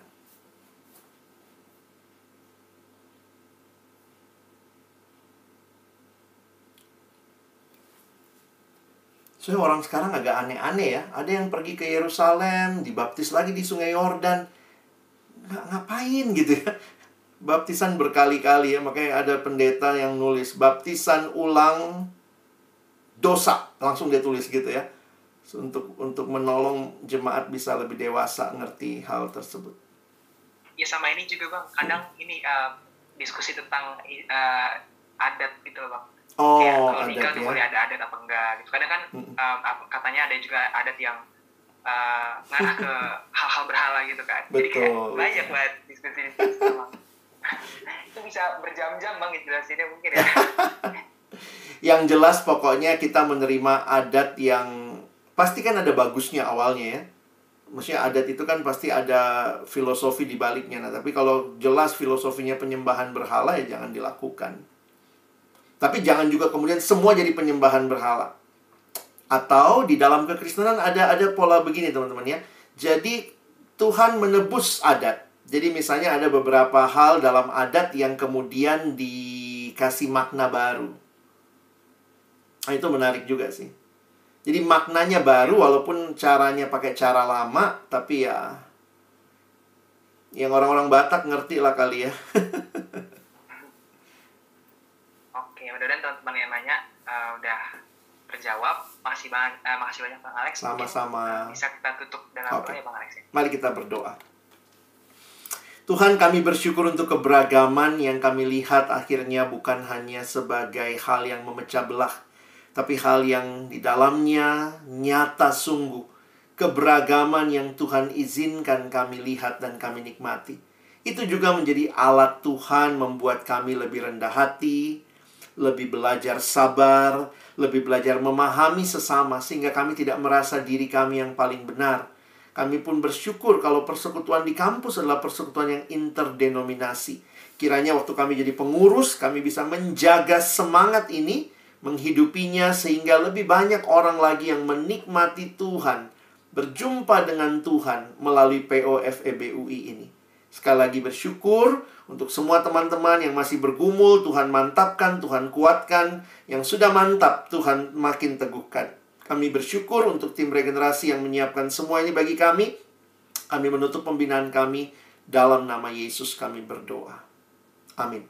Soalnya orang sekarang agak aneh-aneh ya. Ada yang pergi ke Yerusalem, dibaptis lagi di Sungai Yordan. Ngapain gitu ya. Baptisan berkali-kali ya. Makanya ada pendeta yang nulis baptisan ulang dosa. Langsung dia tulis gitu ya. Untuk menolong jemaat bisa lebih dewasa ngerti hal tersebut. Ya sama ini juga Bang. Kadang ini diskusi tentang adat gitu loh Bang. Kayak kalau nikah tuh boleh ada adat apa enggak gitu. Kadang kan katanya ada juga adat yang ngarah ke hal-hal berhala gitu kan. Betul. Jadi kayak banyak banget diskusi Bang. Itu bisa berjam-jam Bang jelasinnya mungkin ya. Yang jelas pokoknya kita menerima adat yang pasti kan ada bagusnya awalnya ya. Maksudnya adat itu kan pasti ada filosofi di baliknya. Nah, tapi kalau jelas filosofinya penyembahan berhala ya jangan dilakukan. Tapi jangan juga kemudian semua jadi penyembahan berhala. Atau di dalam kekristenan ada pola begini teman-teman ya. Jadi Tuhan menebus adat. Jadi misalnya ada beberapa hal dalam adat yang kemudian dikasih makna baru. Nah, itu menarik juga sih. Jadi maknanya baru walaupun caranya pakai cara lama, tapi ya yang orang-orang Batak ngerti lah kali ya. Oke, mudah-mudahan teman-teman yang nanya udah terjawab. Makasih banyak Bang Alex. Sama-sama. Bisa kita tutup dengan doa ya Bang Alex. Mari kita berdoa. Tuhan, kami bersyukur untuk keberagaman yang kami lihat akhirnya bukan hanya sebagai hal yang memecah belah, tapi hal yang di dalamnya nyata sungguh. Keberagaman yang Tuhan izinkan kami lihat dan kami nikmati. Itu juga menjadi alat Tuhan membuat kami lebih rendah hati, lebih belajar sabar, lebih belajar memahami sesama, sehingga kami tidak merasa diri kami yang paling benar. Kami pun bersyukur kalau persekutuan di kampus adalah persekutuan yang interdenominasi. Kiranya waktu kami jadi pengurus, kami bisa menjaga semangat ini, menghidupinya sehingga lebih banyak orang lagi yang menikmati Tuhan, berjumpa dengan Tuhan melalui POFEBUI ini. Sekali lagi bersyukur untuk semua teman-teman yang masih bergumul, Tuhan mantapkan, Tuhan kuatkan. Yang sudah mantap, Tuhan makin teguhkan. Kami bersyukur untuk tim regenerasi yang menyiapkan semua ini bagi kami. Kami menutup pembinaan kami dalam nama Yesus kami berdoa. Amin.